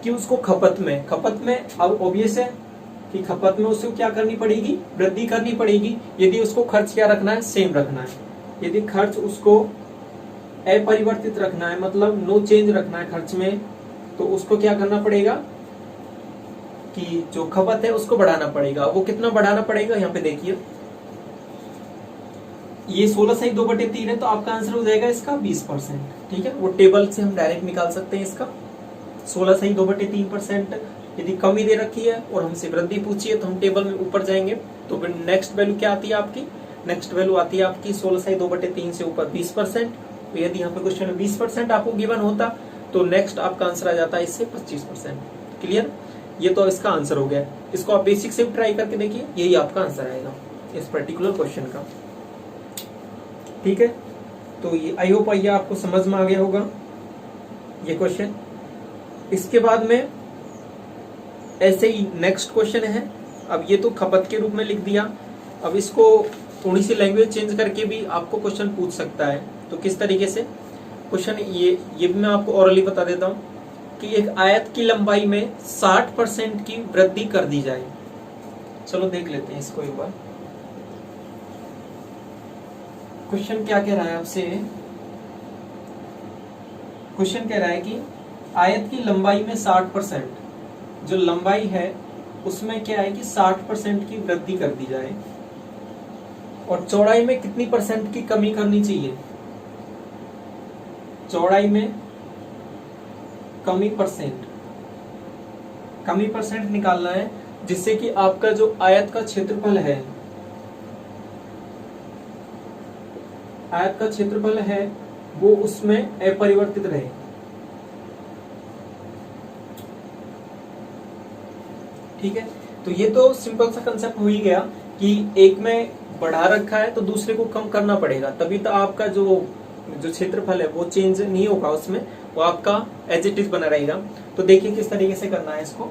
कि उसको खपत में अब ऑब्वियस है कि खपत में उसको क्या करनी पड़ेगी? वृद्धि करनी पड़ेगी। यदि उसको खर्च क्या रखना है? सेम रखना है। यदि खर्च उसको अपरिवर्तित रखना है, मतलब नो चेंज रखना है खर्च में, तो उसको क्या करना पड़ेगा कि जो खपत है उसको बढ़ाना पड़ेगा। वो कितना बढ़ाना पड़ेगा? यहाँ पे देखिए, ये 16.2/3 है, तो आपका आंसर हो जाएगा इसका 20%। ठीक है, वो टेबल से हम डायरेक्ट निकाल सकते हैं इसका। 16.2/3% यदि कमी दे रखी है और हमसे वृद्धि पूछी है तो हम टेबल में ऊपर जाएंगे। तो फिर नेक्स्ट वैल्यू क्या आती है आपकी? नेक्स्ट वैल्यू आती है आपकी 16.2/3 से ऊपर 20%। तो यदि यहाँ पे क्वेश्चन में 20% आपको गिवन होता तो नेक्स्ट आपका आंसर आ जाता है इससे 25%। क्लियर? ये तो इसका आंसर हो गया। इसको आप बेसिक से ट्राई करके देखिए, यही आपका आंसर आएगा इस पर्टिकुलर क्वेश्चन का। ठीक है, तो ये आई होप ये आपको समझ में आ गया होगा ये क्वेश्चन। इसके बाद में ऐसे ही नेक्स्ट क्वेश्चन है। अब ये तो खपत के रूप में लिख दिया, अब इसको थोड़ी सी लैंग्वेज चेंज करके भी आपको क्वेश्चन पूछ सकता है। तो किस तरीके से क्वेश्चन, ये भी मैं आपको ओरली बता देता हूं कि एक आयत की लंबाई में 60% की वृद्धि कर दी जाए। चलो देख लेते हैं इसको एक बार। क्वेश्चन क्या कह रहा है आपसे? क्वेश्चन कह रहा है कि आयत की लंबाई में 60%, जो लंबाई है उसमें क्या है कि 60% की वृद्धि कर दी जाए और चौड़ाई में कितनी परसेंट की कमी करनी चाहिए? चौड़ाई में कमी परसेंट निकालना है, जिससे कि आपका जो आयत का क्षेत्रफल है वो उसमें अपरिवर्तित रहे। ठीक है, तो ये तो सिंपल सा कंसेप्ट हो ही गया कि एक में बढ़ा रखा है तो दूसरे को कम करना पड़ेगा, तभी तो आपका जो क्षेत्रफल है वो चेंज नहीं होगा, उसमें वो आपका एज इट इज बना रहेगा। तो देखिए किस तरीके से करना है इसको।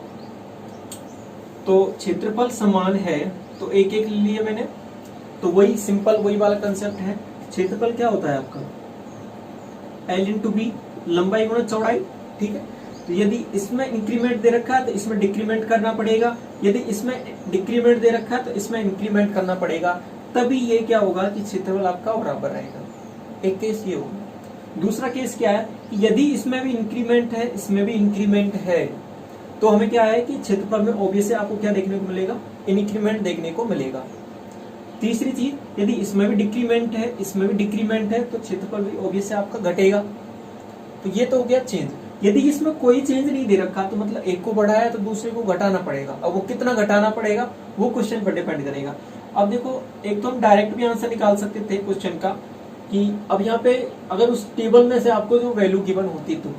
तो क्षेत्रफल समान है तो एक एक लिए मैंने, तो वही सिंपल वही वाला कंसेप्ट है। क्षेत्रफल क्या होता है आपका? L × B, लंबाई गुणा चौड़ाई। ठीक है, तो यदि इसमें इंक्रीमेंट दे रखा है तो इसमें डिक्रीमेंट करना पड़ेगा, यदि इसमें डिक्रीमेंट दे रखा है तो इसमें इंक्रीमेंट करना पड़ेगा, तभी ये क्या होगा कि क्षेत्रफल आपका बराबर रहेगा। एक केस ये होगा। दूसरा केस क्या है कि यदि इसमें भी इंक्रीमेंट है इसमें भी इंक्रीमेंट है, तो हमें क्या है कि क्षेत्रफल में ऑब्वियसली आपको क्या देखने को मिलेगा? इंक्रीमेंट देखने को मिलेगा। तीसरी चीज, यदि इसमें भी डिक्रीमेंट है इसमें भी डिक्रीमेंट है तो क्षेत्रफल भी ऑब्वियसली आपका घटेगा। तो ये तो हो गया चेंज। यदि इसमें कोई चेंज नहीं दे रखा तो मतलब एक को बढ़ाया तो दूसरे को घटाना पड़ेगा। अब वो कितना घटाना पड़ेगा वो क्वेश्चन पर डिपेंड करेगा। अब देखो, एक तो हम डायरेक्ट भी आंसर निकाल सकते थे क्वेश्चन का कि अब यहाँ पे अगर उस टेबल में से आपको जो वैल्यू गिवन होती तो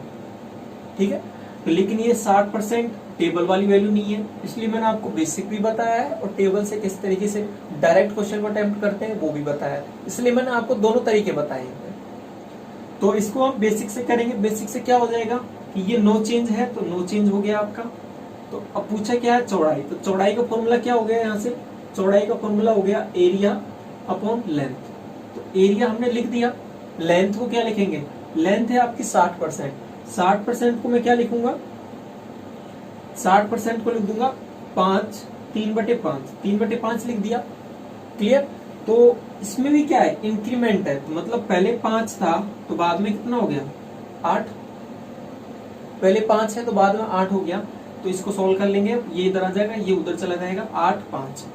ठीक है, तो लेकिन ये 60% टेबल वाली वैल्यू नहीं है, इसलिए मैंने आपको बेसिक भी बताया है और टेबल से किस तरीके से डायरेक्ट क्वेश्चन को अटेम्प्ट करते हैं वो भी बताया है। इसलिए मैंने आपको दोनों तरीके बताए हैं। तो इसको हम बेसिक से करेंगे। बेसिक से क्या हो जाएगा कि ये नो चेंज है तो नो चेंज हो गया आपका। तो अब पूछा क्या है? चौड़ाई। तो चौड़ाई का फॉर्मूला क्या हो गया? यहाँ से चौड़ाई का फॉर्मूला हो गया एरिया अपॉन लेंथ। तो एरिया हमने लिख दिया, लेंथ को क्या लिखेंगे? लेंथ है आपकी 60%। 60% को मैं क्या लिखूंगा? 60% को लिख दूंगा 3/5। 3/5 लिख दिया। क्लियर? तो इसमें भी क्या है? इंक्रीमेंट है, तो मतलब पहले 5 था तो बाद में कितना हो गया? 8, पहले 5 है तो बाद में 8 हो गया, तो इसको सोल्व कर लेंगे। ये इधर आ जाएगा, ये उधर चला जाएगा, 8, 5।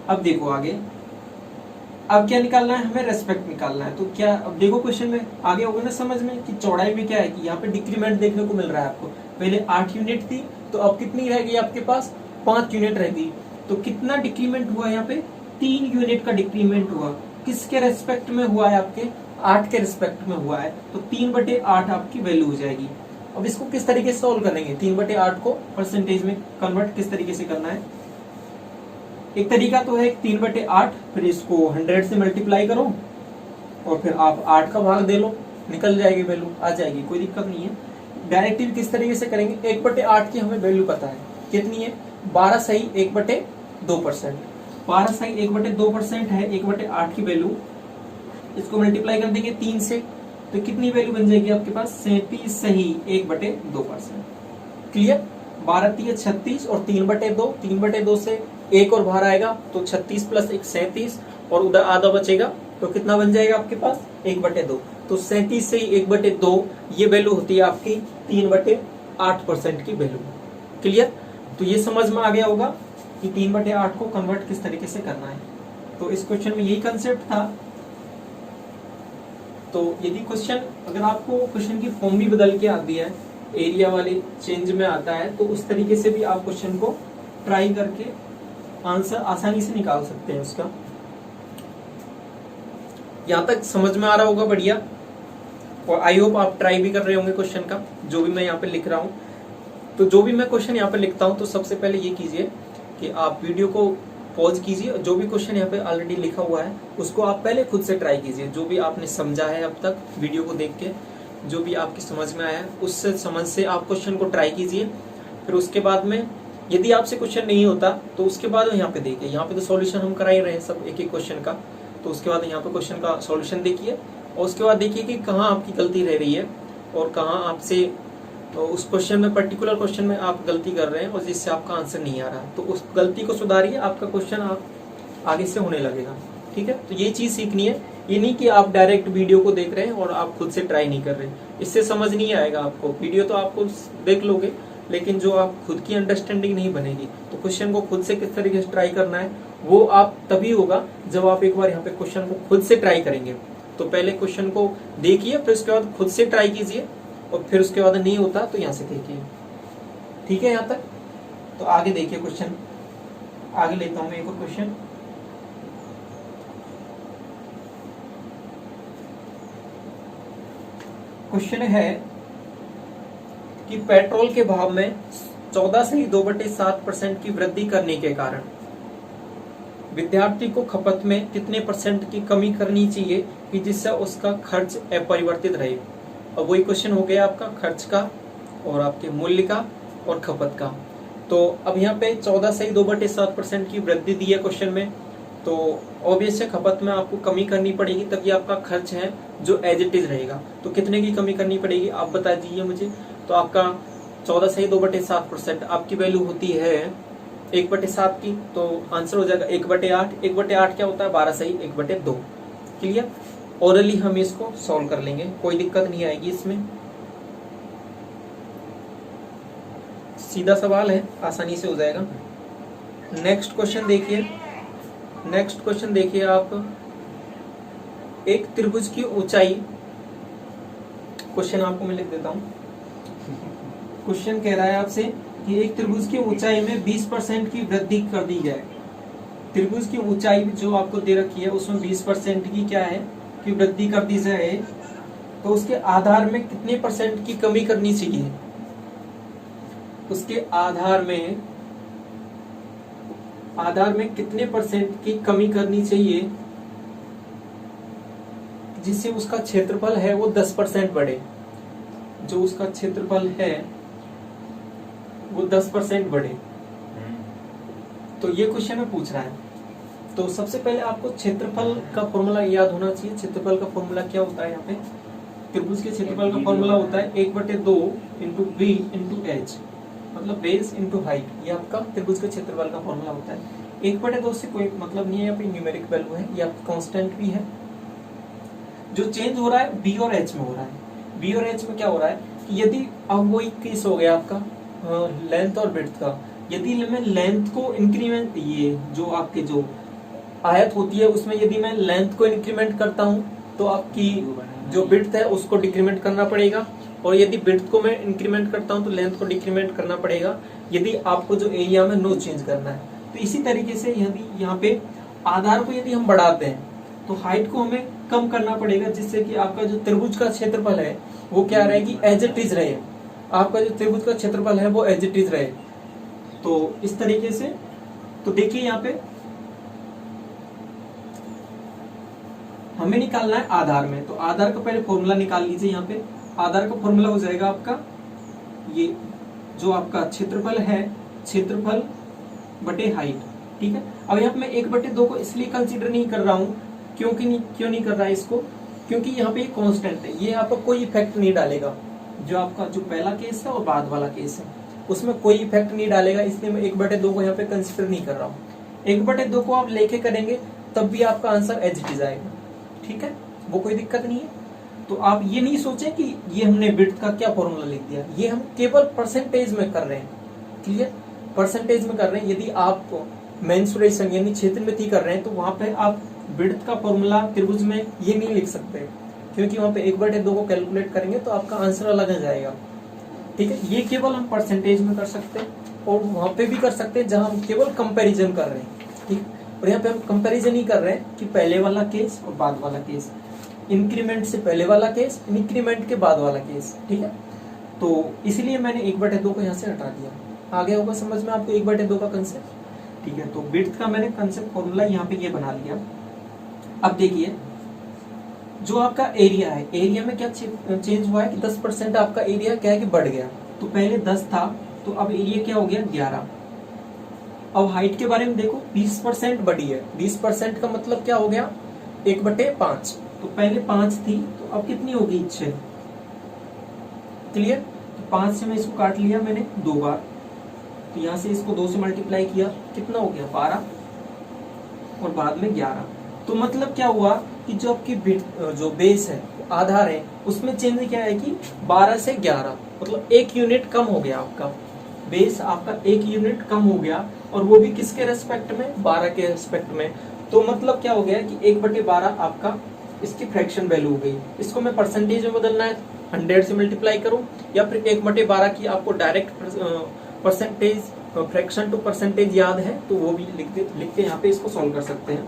अब देखो आगे, अब क्या निकालना है हमें, रेस्पेक्ट निकालना है। तो क्या, अब देखो क्वेश्चन में आगे होगा ना समझ में कि चौड़ाई में क्या है कि यहाँ पे डिक्रीमेंट देखने को मिल रहा है आपको। पहले 8 यूनिट थी तो अब कितनी रहेगी आपके पास, 5 यूनिट रहेगी। तो कितना डिक्रीमेंट हुआ यहाँ पे, 3 यूनिट का डिक्रीमेंट हुआ। किसके रेस्पेक्ट में हुआ है, आपके 8 के रेस्पेक्ट में हुआ है। तो 3/8 आपकी वैल्यू हो जाएगी। अब इसको किस तरीके से सॉल्व करेंगे, 3/8 को परसेंटेज में कन्वर्ट किस तरीके से करना है। एक तरीका तो है 3/8, फिर इसको 100 से मल्टीप्लाई करो और फिर आप 8 का भाग दे लो, निकल जाएगी वैल्यू, आ जाएगी, कोई दिक्कत नहीं है। डायरेक्टिव किस तरीके से करेंगे, 1/8 की हमें वैल्यू पता है कितनी है, 12 सही 1/2%। 12 सही 1/2% है 1/8 की वैल्यू। इसको मल्टीप्लाई कर देंगे 3 से, तो कितनी वैल्यू बन जाएगी आपके पास, 37 सही 1/2%। क्लियर, 12 3 36 और 3/2, 3/2 से एक और बाहर आएगा तो 36 + 1 37, और उधर आधा बचेगा तो कितना बन जाएगा आपके पास, 1/2। तो 37 से 1/2 ये वैल्यू होती है आपकी 3/8% की वैल्यू। क्लियर, तो ये समझ में आ गया होगा कि 3/8 को कन्वर्ट किस तरीके से करना है। तो इस क्वेश्चन में यही कंसेप्ट था। तो यदि क्वेश्चन, अगर आपको क्वेश्चन की फॉर्म भी बदल के आती है, एरिया वाली चेंज में आता है, तो उस तरीके से भी आप क्वेश्चन को ट्राई करके आंसर आसानी से निकाल सकते हैं उसका। यहां तक समझ में आ रहा होगा, बढ़िया। और आई होप आप ट्राई भी कर रहे होंगे क्वेश्चन का, जो भी मैं यहाँ पे लिख रहा हूँ। तो जो भी मैं क्वेश्चन यहाँ पे लिखता हूँ, तो सबसे पहले ये कीजिए कि आप वीडियो को पॉज कीजिए, जो भी क्वेश्चन यहाँ पे ऑलरेडी लिखा हुआ है उसको आप पहले खुद से ट्राई कीजिए। जो भी आपने समझा है अब तक वीडियो को देख के, जो भी आपकी समझ में आया है उससे समझ से आप क्वेश्चन को ट्राई कीजिए। फिर उसके बाद में यदि आपसे क्वेश्चन नहीं होता तो उसके बाद यहाँ पे देखिए, यहाँ पे तो सॉल्यूशन हम करा ही रहे हैं सब एक एक क्वेश्चन का। तो उसके बाद यहाँ पे क्वेश्चन का सॉल्यूशन देखिए, और उसके बाद देखिए कि कहाँ आपकी गलती रह रही है और कहाँ आपसे तो उस क्वेश्चन में, पर्टिकुलर क्वेश्चन में आप गलती कर रहे हैं और जिससे आपका आंसर नहीं आ रहा। तो उस गलती को सुधारिए, आपका क्वेश्चन आप आगे से होने लगेगा। ठीक है, तो ये चीज सीखनी है। ये नहीं कि आप डायरेक्ट वीडियो को देख रहे हैं और आप खुद से ट्राई नहीं कर रहे, इससे समझ नहीं आएगा आपको। वीडियो तो आपको देख लोगे, लेकिन जो आप खुद की अंडरस्टैंडिंग नहीं बनेगी। तो क्वेश्चन को खुद से किस तरीके से ट्राई करना है वो आप तभी होगा जब आप एक बार यहाँ पे क्वेश्चन को खुद से ट्राई करेंगे। तो पहले क्वेश्चन को देखिए, फिर उसके बाद खुद से ट्राई कीजिए, और फिर उसके बाद नहीं होता तो यहाँ से देखिए। ठीक है, यहाँ तक। तो आगे देखिए क्वेश्चन, आगे लेता हूं मैं एक और क्वेश्चन। क्वेश्चन है कि पेट्रोल के भाव में 14 से 2/7% की वृद्धि करने के कारण विद्यार्थी को खपत में कितने % की कमी करनी चाहिए कि जिससे उसका खर्च अपरिवर्तित रहे। अब वही क्वेश्चन हो गया आपका खर्च का और आपके मूल्य का और खपत का। तो अब यहाँ पे 14 से 2/7% की वृद्धि दी है क्वेश्चन में, तो ऑब्वियस है खपत में आपको कमी करनी पड़ेगी, तभी आपका खर्च है जो एज इट इज रहेगा। तो कितने की कमी करनी पड़ेगी आप बता दीजिए मुझे। तो आपका 14 से 2/7% आपकी वैल्यू होती है 1/7 की, तो आंसर हो जाएगा 1/8। 1/8 क्या होता है, 12 सही 1/2। क्लियर, ओरली हम इसको सॉल्व कर लेंगे, कोई दिक्कत नहीं आएगी इसमें। सीधा सवाल है, आसानी से हो जाएगा। नेक्स्ट क्वेश्चन देखिए, नेक्स्ट क्वेश्चन देखिए आप। एक त्रिभुज की ऊंचाई, क्वेश्चन आपको मैं लिख देता हूं। क्वेश्चन कह रहा है आपसे कि एक त्रिभुज की ऊंचाई में 20% की वृद्धि कर दी जाए। त्रिभुज की ऊंचाई जो आपको दे रखी है उसमें 20% की क्या है कि वृद्धि कर दी जाए, तो उसके आधार में कितने % की कमी करनी चाहिए। उसके आधार में कितने % की कमी करनी चाहिए जिससे उसका क्षेत्रफल है वो 10% बढ़े। जो उसका क्षेत्रफल है वो 10% बढ़े। तो ये क्वेश्चन में पूछ रहा है। तो सबसे पहले आपको क्षेत्रफल का फॉर्मूला याद होना चाहिए। क्षेत्रफल का फॉर्मूला क्या होता है, यहाँ पे त्रिभुज के क्षेत्रफल का फॉर्मूला होता है 1/2 × v × h, मतलब बेस इंटू हाइट। ये आपका त्रिभुज के क्षेत्रफल का फॉर्मूला होता है। 1/2 से कोई मतलब नहीं है, यहाँ पे न्यूमेरिक वैल्यू है, ये आपका कांस्टेंट भी है। जो चेंज हो रहा है b और h में हो रहा है। बी और एच में क्या हो रहा है कि यदि अब वही केस हो गया आपका लेंथ और विड्थ का, यदि मैं लेंथ को इंक्रीमेंट, ये जो आपके जो आयत होती है उसमें यदि मैं लेंथ को इंक्रीमेंट करता हूं तो आपकी जो विड्थ है उसको डिक्रीमेंट करना पड़ेगा, और यदि विड्थ को मैं इंक्रीमेंट करता हूं तो लेंथ को डिक्रीमेंट करना पड़ेगा, यदि आपको जो एरिया में नो चेंज करना है। तो इसी तरीके से यदि यहाँ पे आधार को यदि हम बढ़ाते हैं तो हाइट को हमें कम करना पड़ेगा, जिससे कि आपका जो त्रिभुज का क्षेत्रफल है वो क्या रहेगी, एज इट इज रहे। आपका जो त्रिभुज का क्षेत्रफल है वो एज इट इज रहे। तो इस तरीके से, तो देखिए यहाँ पे हमें निकालना है आधार में, तो आधार का पहले फॉर्मूला निकाल लीजिए। यहाँ पे आधार का फॉर्मूला हो जाएगा आपका ये जो आपका क्षेत्रफल है, क्षेत्रफल बटे हाइट, ठीक है। अब यहाँ पे मैं 1/2 को इसलिए कंसीडर नहीं कर रहा हूँ, क्यों नहीं कर रहा है इसको, क्योंकि यहाँ पे कांस्टेंट है, ये आपका कोई इफेक्ट नहीं डालेगा। जो आपका जो पहला केस है और बाद वाला केस है उसमें कोई इफेक्ट नहीं डालेगा, इसलिए मैं 1/2 को यहाँ पे कंसीडर नहीं कर रहा हूँ। 1/2 को आप लेके करेंगे तब भी आपका आंसर एज इट इज आएगा, ठीक है, वो कोई दिक्कत नहीं है। तो आप ये नहीं सोचे कि ये हमने विड्थ का क्या फॉर्मूला लिख दिया, ये हम केवल परसेंटेज में कर रहे हैं, क्लियर, परसेंटेज में कर रहे हैं। यदि आप मेंसुरेशन यानी क्षेत्रमिति कर रहे हैं तो वहां पे आप विड्थ का फॉर्मूला त्रिभुज में ये नहीं लिख सकते, क्योंकि वहां पे 1/2 को कैलकुलेट करेंगे तो आपका आंसर अलग आ जाएगा, ठीक है। ये केवल हम परसेंटेज में कर सकते हैं, और वहां पे भी कर सकते हैं जहां हम केवल कंपैरिजन कर रहे हैं, ठीक। और यहाँ पे हम कंपैरिजन ही कर रहे हैं कि पहले वाला केस और बाद वाला केस, इंक्रीमेंट से पहले वाला केस, इंक्रीमेंट के बाद वाला केस, ठीक है। तो इसलिए मैंने 1/2 को यहाँ से हटा दिया। आ गया होगा समझ में आपको 1/2 का कंसेप्ट, ठीक है। तो विड्थ का मैंने कंसेप्ट फॉर्मूला यहाँ पे ये बना लिया। अब देखिए जो आपका एरिया है, एरिया में क्या चेंज हुआ है कि 10% आपका एरिया क्या है कि बढ़ गया। तो पहले 10 था तो अब एरिया क्या हो गया 11। अब हाइट के बारे में देखो 20% बढ़ी है, 20% का मतलब क्या हो गया 1/5। तो पहले 5 थी तो अब कितनी होगी 6, क्लियर। तो 5 से मैं इसको काट लिया मैंने 2 बार, तो यहाँ से इसको 2 से मल्टीप्लाई किया, कितना हो गया 12, और बाद में 11। तो मतलब क्या हुआ कि जो आपकी जो बेस है आधार है उसमें चेंज क्या है कि 12 से 11, मतलब 1 यूनिट कम हो गया आपका बेस, आपका 1 यूनिट कम हो गया, और वो भी किसके रेस्पेक्ट में 12 के रेस्पेक्ट में। तो मतलब क्या हो गया कि 1/12 आपका इसकी फ्रैक्शन वैल्यू हो गई। इसको मैं परसेंटेज में बदलना है 100 से मल्टीप्लाई करूं, या फिर 1/12 की आपको direct percentage fraction to percentage याद है तो वो भी लिख के यहाँ पे इसको सॉल्व कर सकते हैं,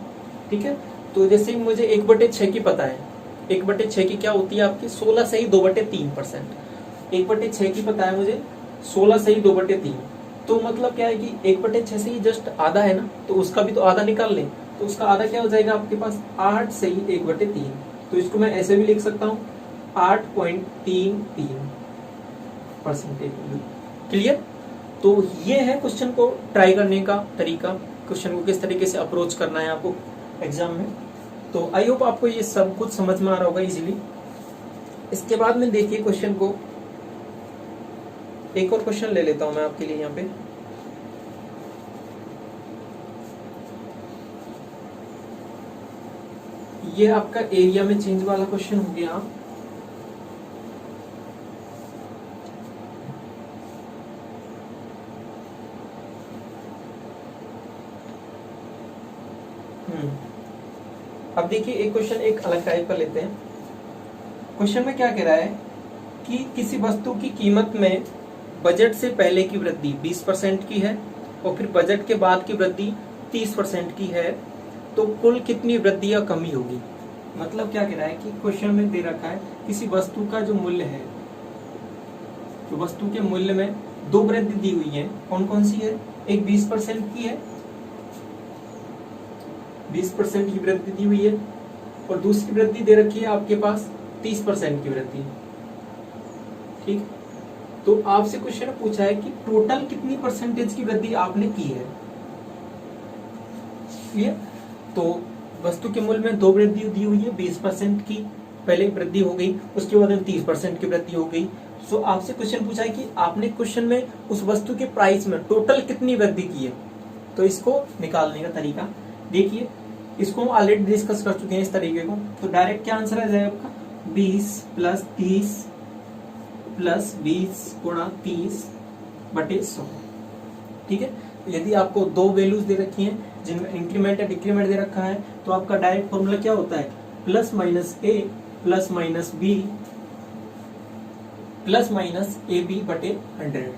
ठीक है। तो जैसे मुझे 1/6 की पता है, 1/6 की क्या होती है आपकी 16 से ही 2/3%। 1/6 की पता है मुझे 16 से ही 2/3, तो मतलब क्या है कि 1/6 से ही जस्ट आधा है ना, तो उसका भी तो आधा निकाल लें, तो उसका आधा क्या हो जाएगा आपके पास 8 से ही 1/3। तो इसको मैं ऐसे भी लिख सकता हूँ 8.33%, क्लियर। तो ये है क्वेश्चन को ट्राई करने का तरीका, क्वेश्चन को किस तरीके से अप्रोच करना है आपको एग्जाम में। तो आई होप आपको ये सब कुछ समझ में आ रहा होगा इजीली। इसके बाद में देखिए क्वेश्चन को, एक और क्वेश्चन ले लेता हूं मैं आपके लिए यहाँ पे। ये आपका एरिया में चेंज वाला क्वेश्चन हो गया। अब देखिए एक क्वेश्चन एक अलग टाइप का लेते हैं। क्वेश्चन में क्या कह रहा है कि किसी वस्तु की कीमत में बजट से पहले की वृद्धि 20% की है और फिर बजट के बाद की वृद्धि 30% की है, तो कुल कितनी वृद्धि या कमी होगी। मतलब क्या कह रहा है कि क्वेश्चन में दे रखा है किसी वस्तु का जो मूल्य है, तो वस्तु के मूल्य में 2 वृद्धि दी हुई है, कौन कौन सी है, एक 20% की है, 20% की वृद्धि दी हुई है, और दूसरी वृद्धि दे रखी है आपके पास 30% की वृद्धि, ठीक। तो आपसे क्वेश्चन पूछा है कि टोटल कितनी परसेंटेज की वृद्धि आपने की है, क्लियर। तो वस्तु के मूल्य में 2 वृद्धि दी हुई है, 20% की पहले वृद्धि हो गई, उसके बाद में 30% की वृद्धि हो गई। सो आपसे क्वेश्चन पूछा है कि आपने क्वेश्चन में उस वस्तु के प्राइस में टोटल कितनी वृद्धि की है। तो इसको निकालने का तरीका देखिए, इसको हम ऑलरेडी डिस्कस कर चुके हैं इस तरीके को। तो डायरेक्ट क्या आंसर आ जाएगा आपका 20 + 30 प्लस 20 गुणा 30/100। ठीक है, यदि आपको दो वैल्यूज दे रखी हैं जिनमें इंक्रीमेंट या डिक्रीमेंट दे रखा है तो आपका डायरेक्ट फॉर्मूला क्या होता है, plus minus A plus minus B plus minus A B बटे 100।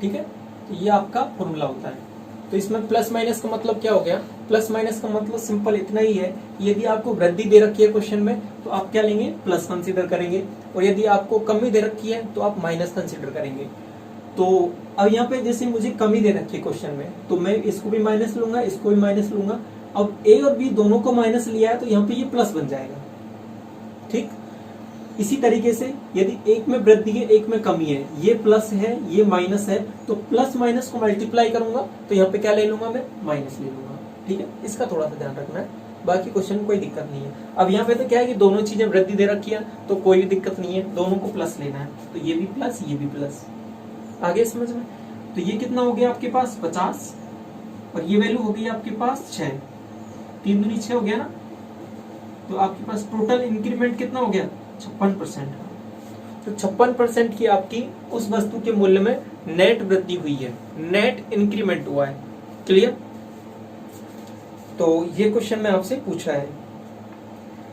ठीक है, तो ये आपका फॉर्मूला होता है। तो इसमें प्लस माइनस का मतलब क्या हो गया, प्लस माइनस का मतलब सिंपल इतना ही है, यदि आपको वृद्धि दे रखी है क्वेश्चन में तो आप क्या लेंगे, प्लस कंसीडर करेंगे, और यदि आपको कमी दे रखी है तो आप माइनस कंसीडर करेंगे। तो अब यहाँ पे जैसे मुझे कमी दे रखी है क्वेश्चन में, तो मैं इसको भी माइनस लूंगा, इसको भी माइनस लूंगा। अब ए और बी दोनों को माइनस लिया है तो यहाँ पे ये प्लस बन जाएगा। ठीक, इसी तरीके से यदि एक में वृद्धि है एक में कमी है, ये प्लस है ये माइनस है, तो प्लस माइनस को मल्टीप्लाई करूंगा तो यहाँ पे क्या ले लूंगा, मैं माइनस ले लूंगा। ठीक है, इसका थोड़ा सा ध्यान रखना है, बाकी क्वेश्चन में कोई दिक्कत नहीं है। अब यहाँ पे तो क्या है कि दोनों चीजें वृद्धि दे रखी है तो कोई भी दिक्कत नहीं है, दोनों को प्लस लेना है, तो ये भी प्लस ये भी प्लस। आगे समझ में, तो ये कितना हो गया आपके पास 50, और ये वैल्यू हो गई आपके पास 6, 3 दूनी 6 हो गया ना, तो आपके पास टोटल इंक्रीमेंट कितना हो गया 56%। तो 56% की आपकी उस वस्तु के मूल्य में नेट वृद्धि हुई है, नेट इंक्रीमेंट हुआ है। क्लियर, तो ये क्वेश्चन में आपसे पूछा है।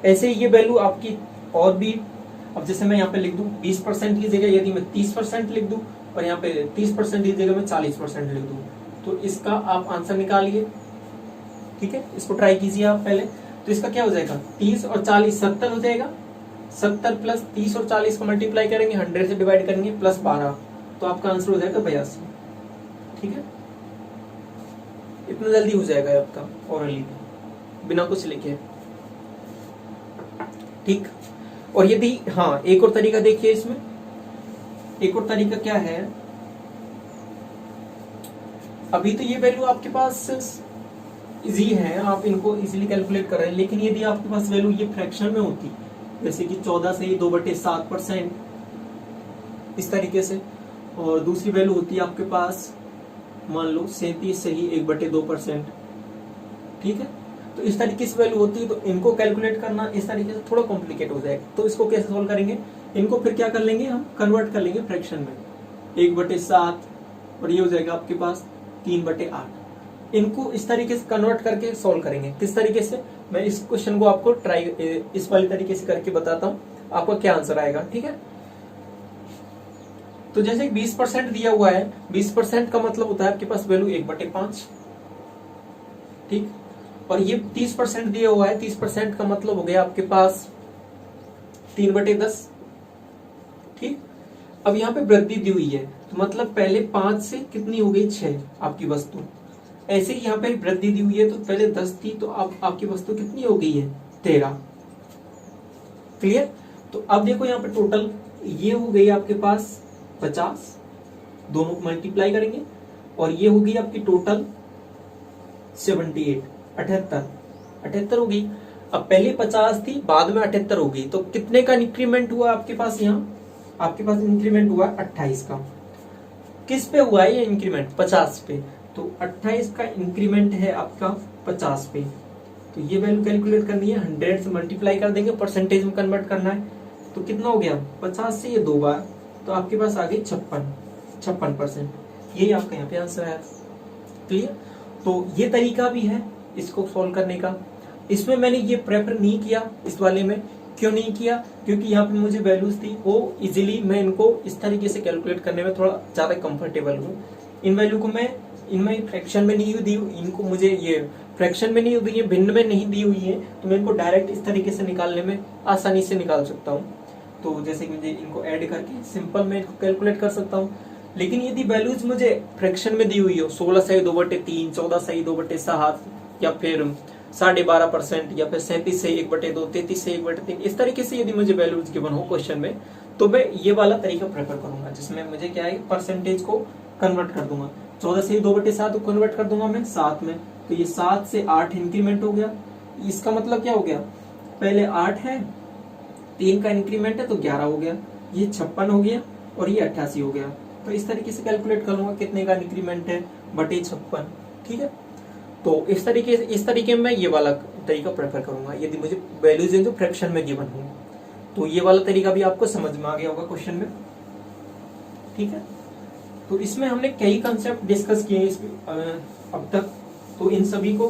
ऐसे ये वैल्यू आपकी और भी, अब जैसे मैं यहाँ पे लिख दूं 20% की जगह यदि मैं 30% लिख दूं, और यहाँ पे 30% की जगह मैं 40% लिख दूं, तो इसका आप आंसर निकालिए। ठीक है, इसको ट्राई कीजिए आप पहले। तो इसका क्या हो जाएगा, 30 और 40 70 हो जाएगा, 70 प्लस 30 और 40 को मल्टीप्लाई करेंगे, 100 से डिवाइड करेंगे, प्लस 12, तो आपका आंसर हो जाएगा 82। ठीक है, इतना जल्दी हो जाएगा आपका ओरली बिना कुछ लिखे। ठीक, और यदि हाँ एक और तरीका देखिए इसमें, एक और तरीका क्या है, अभी तो ये वैल्यू आपके पास इजी है, आप इनको इजीली कैलकुलेट कर रहे हैं, लेकिन यदि आपके पास वैल्यू ये फ्रैक्शन में होती, जैसे कि 14 से 2/7% इस तरीके से, और दूसरी वैल्यू होती है आपके पास मान लो 37 से ही 1/2%। ठीक है, तो इस तरीके से वैल्यू होती है, तो इनको कैलकुलेट करना इस तरीके से थोड़ा कॉम्प्लिकेट हो जाएगा। तो इसको कैसे सोल्व करेंगे, इनको फिर क्या कर लेंगे, हम कन्वर्ट कर लेंगे फ्रैक्शन में, 1/7, और ये हो जाएगा आपके पास 3/8। इनको इस तरीके से कन्वर्ट करके सोल्व करेंगे। किस तरीके से, मैं इस क्वेश्चन को आपको ट्राई इस वाले तरीके से करके बताता हूँ, आपका क्या आंसर आएगा। ठीक है, तो जैसे 20% दिया हुआ है, 20% का मतलब होता है आपके पास वैल्यू 1/5। ठीक, और ये 30% दिया हुआ है, 30% का मतलब हो गया आपके पास 3/10। ठीक, अब यहाँ पे वृद्धि दी हुई है, तो मतलब पहले 5 से कितनी हो गई 6 आपकी वस्तु, ऐसे ही यहाँ पे वृद्धि दी हुई है, तो पहले 10 थी, तो अब आपकी वस्तु कितनी हो गई है 13। क्लियर, तो अब देखो यहाँ पे टोटल ये हो गई आपके पास 50, दोनों को मल्टीप्लाई करेंगे, और ये होगी आपकी टोटल 78, 78 हो गई। अब पहले 50 थी, बाद में 78 हो गई, तो कितने का इंक्रीमेंट हुआ आपके पास, यहाँ आपके पास इंक्रीमेंट हुआ 28 का। किस पे हुआ है ये इंक्रीमेंट, 50 पे, तो 28 का इंक्रीमेंट है आपका 50 पे। तो ये वैल्यू कैलकुलेट करनी है, 100 से मल्टीप्लाई कर देंगे, परसेंटेज में कन्वर्ट करना है, तो कितना हो गया 50 से ये 2 बार, तो आपके पास आ गई 56%। यही आपका यहाँ पे आंसर आया। क्लियर, तो ये तरीका भी है इसको सॉल्व करने का। इसमें मैंने ये प्रेफर नहीं किया, इस वाले में क्यों नहीं किया, क्योंकि यहाँ पे मुझे वैल्यूज थी वो इजीली मैं इनको इस तरीके से कैलकुलेट करने में थोड़ा ज्यादा कंफर्टेबल हूँ। इन वैल्यू को मैं इनमें फ्रैक्शन में नहीं दी, इनको मुझे ये फ्रैक्शन में नहीं दी है, भिन्न में नहीं दी हुई है, तो मैं इनको डायरेक्ट इस तरीके से निकालने में आसानी से निकाल सकता हूँ। तो जैसे कि मुझे इनको ऐड करके सिंपल मैं इनको कैलकुलेट कर सकता हूँ। लेकिन यदि वैल्यूज मुझे फ्रैक्शन में दी हुई हो, 16 से 2/3, 14 से 2/7, या फिर 12.5%, या फिर 37 से 1/2, 33 से 1/3, इस तरीके से यदि मुझे वैल्यूज गिवन हो क्वेश्चन में, तो मैं ये वाला तरीका प्रेफर करूंगा, जिसमें मुझे क्या है परसेंटेज को कन्वर्ट कर दूंगा। 14 से 2/7 को कन्वर्ट कर दूंगा मैं 7 में, तो ये 7 से 8 इंक्रीमेंट हो गया। इसका मतलब क्या हो गया, पहले 8 है, 3 का इंक्रीमेंट है तो 11 हो गया, ये 56 हो गया, और ये 88 हो गया। तो इस तरीके से कैलकुलेट कर लूंगा कितने का इंक्रीमेंट है बटे 56। ठीक है, तो इस तरीके में ये वाला तरीका प्रेफर करूंगा यदि मुझे वैल्यूज जो फ्रैक्शन में गिवन हो। तो ये वाला तरीका भी आपको समझ में आ गया होगा क्वेश्चन में। ठीक है। तो इसमें हमने कई कंसेप्ट डिस्कस किए इस अब तक, तो इन सभी को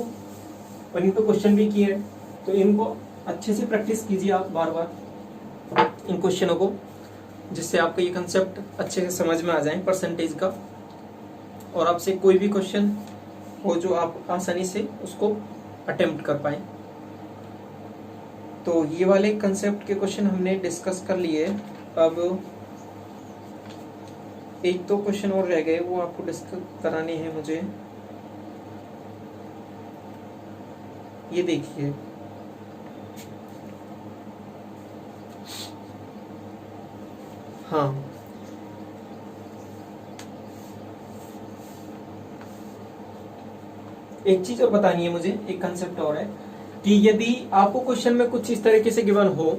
और इनको क्वेश्चन भी किए हैं, तो इनको अच्छे से प्रैक्टिस कीजिए आप बार बार इन क्वेश्चनों को, जिससे आपको ये कंसेप्ट अच्छे से समझ में आ जाए परसेंटेज का, और आपसे कोई भी क्वेश्चन हो जो आप आसानी से उसको अटेम्प्ट कर पाए। तो ये वाले कंसेप्ट के क्वेश्चन हमने डिस्कस कर लिए। अब एक दो क्वेश्चन और रह गए, वो आपको डिस्कस कराने हैं मुझे। ये देखिए, हाँ, एक चीज और बतानी है मुझे, एक कंसेप्ट और है कि यदि आपको क्वेश्चन में कुछ इस तरीके से गिवन हो